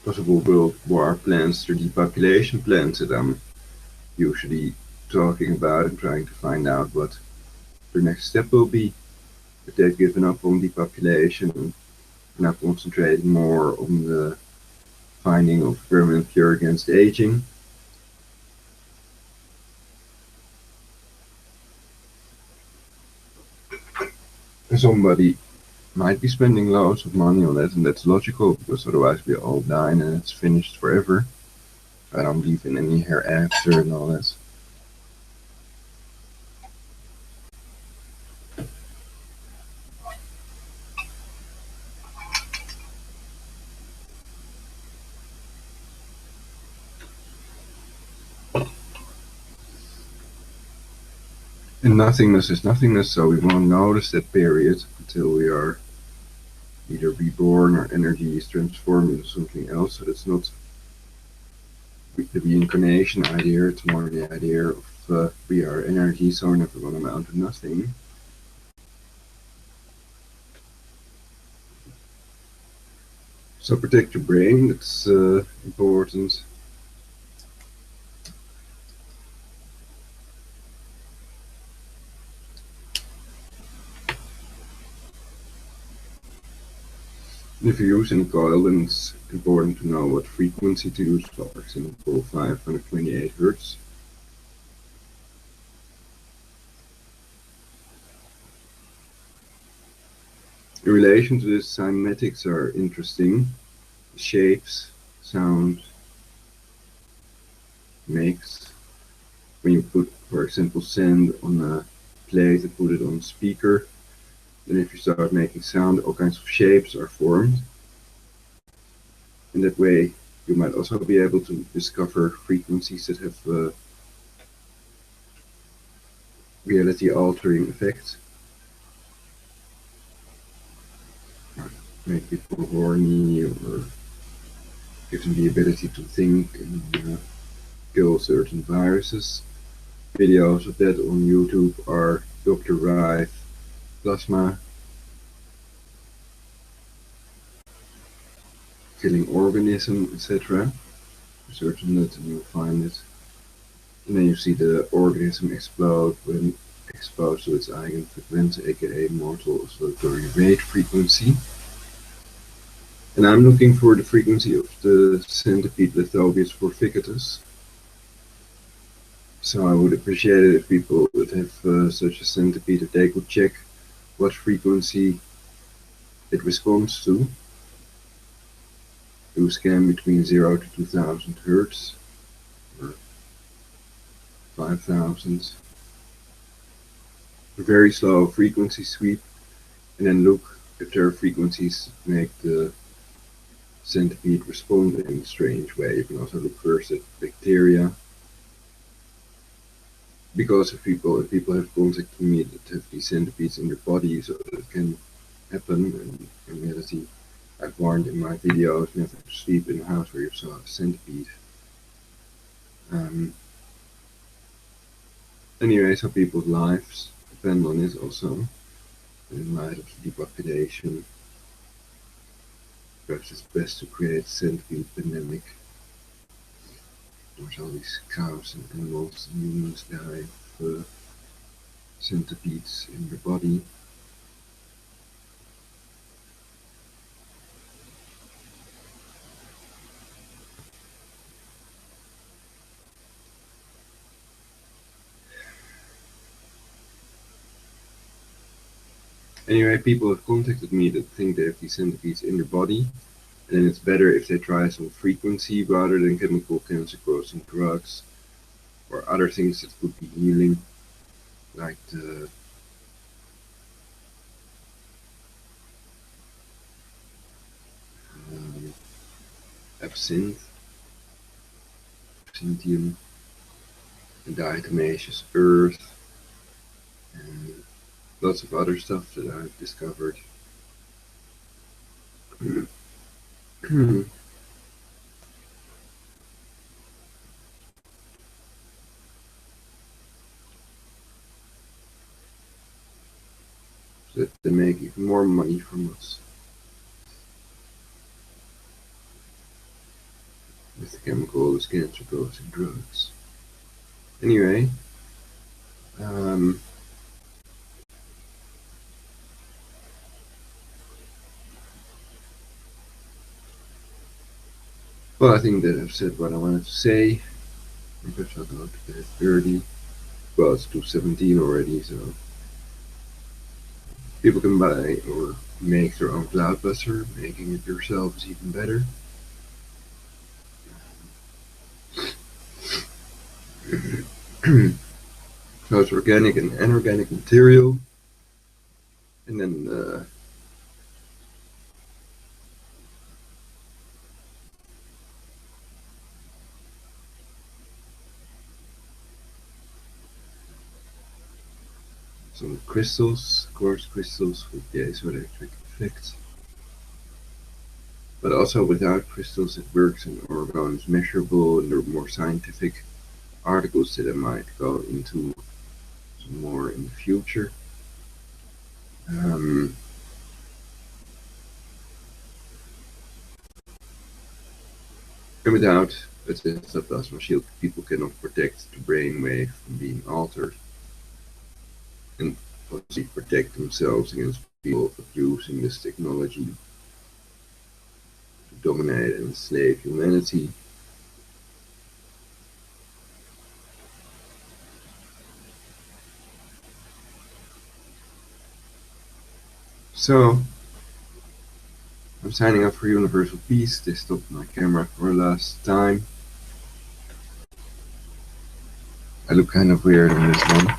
Speaker 1: possible World War plans, or depopulation plans that I'm usually talking about and trying to find out what the next step will be. If they've given up on depopulation and now concentrating more on the finding of a permanent cure against aging. Somebody might be spending loads of money on that, and that's logical, because otherwise we all die and it's finished forever. I don't believe in any hereafter and all that. And nothingness is nothingness, so we won't notice that period until we are either reborn or energy is transformed into something else. So that's not the reincarnation idea, it's more the idea of we are energy, so we're never going to amount to nothing. So protect your brain, that's important. If you're using coil, then it's important to know what frequency to use. For example, 528 Hz. In relation to this, cymatics are interesting. Shapes, sound, makes. When you put, for example, sand on a plate and put it on a speaker, then if you start making sound, all kinds of shapes are formed. In that way, you might also be able to discover frequencies that have reality-altering effects. Make people horny, or give them the ability to think and kill certain viruses. Videos of that on YouTube are Dr. Rife, Plasma, killing organism, etc. Search on that and you'll find it. And then you see the organism explode when exposed to its eigenfrequency, aka mortal oscillatory rate frequency. And I'm looking for the frequency of the centipede Lithobius forficatus. So I would appreciate it if people would have such a centipede that they could check what frequency it responds to. Do a scan between 0 to 2000 Hertz or 5000. A very slow frequency sweep, and then look if there are frequencies that make the centipede respond in a strange way. You can also look first at bacteria, because if people have contacted me that have these centipedes in their body, so that can happen. And in reality, I've warned in my videos never to sleep in a house where you saw a centipede. Anyway, some people's lives depend on it also. In light of depopulation, perhaps it's best to create a centipede pandemic. There's all these cows and animals and humans die of centipedes in their body. Anyway, people have contacted me that think they have these centipedes in their body, and then it's better if they try some frequency rather than chemical cancer-causing drugs or other things that could be healing, like the absinthe, absinthium, and diatomaceous earth, and lots of other stuff that I've discovered. That they make even more money from us with the chemicals, cancer-causing drugs. Anyway, well, I think that I've said what I wanted to say. Perhaps I'll go to bed early. Well, it's 2:17 already, so people can buy or make their own Cloudbuster. Making it yourself is even better. So it's organic and inorganic material, and then some crystals, quartz crystals with the isoelectric effect. But also without crystals it works, and ORgone is measurable, and there are more scientific articles that I might go into some more in the future. And without a plasma shield, people cannot protect the brainwave from being altered, and obviously protect themselves against people abusing this technology to dominate and enslave humanity. So, I'm signing up for universal peace. They stopped my camera for a last time. I look kind of weird on this one.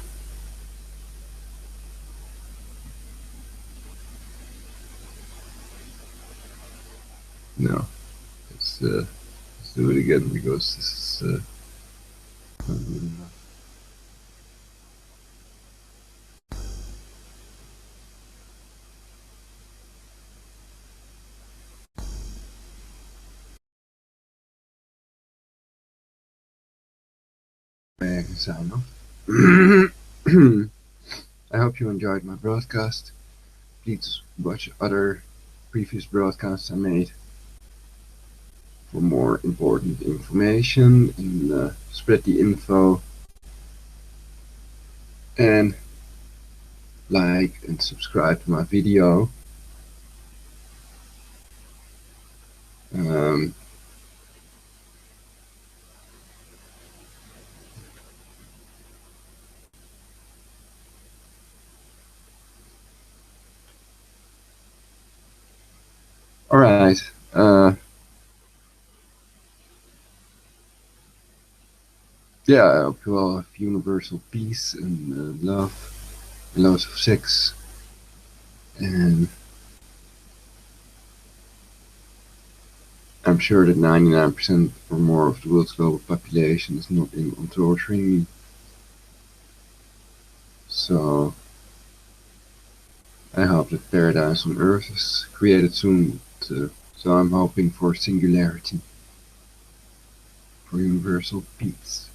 Speaker 1: No, let's do it again, because this is not good enough. I can sign off. I hope you enjoyed my broadcast. Please watch other previous broadcasts I made for more important information, and spread the info, and like and subscribe to my video. Um, all right. Yeah, I hope you all have universal peace and love, and lots of sex, and I'm sure that 99% or more of the world's global population is not in on torturing me. So I hope that paradise on Earth is created soon. So I'm hoping for singularity, for universal peace.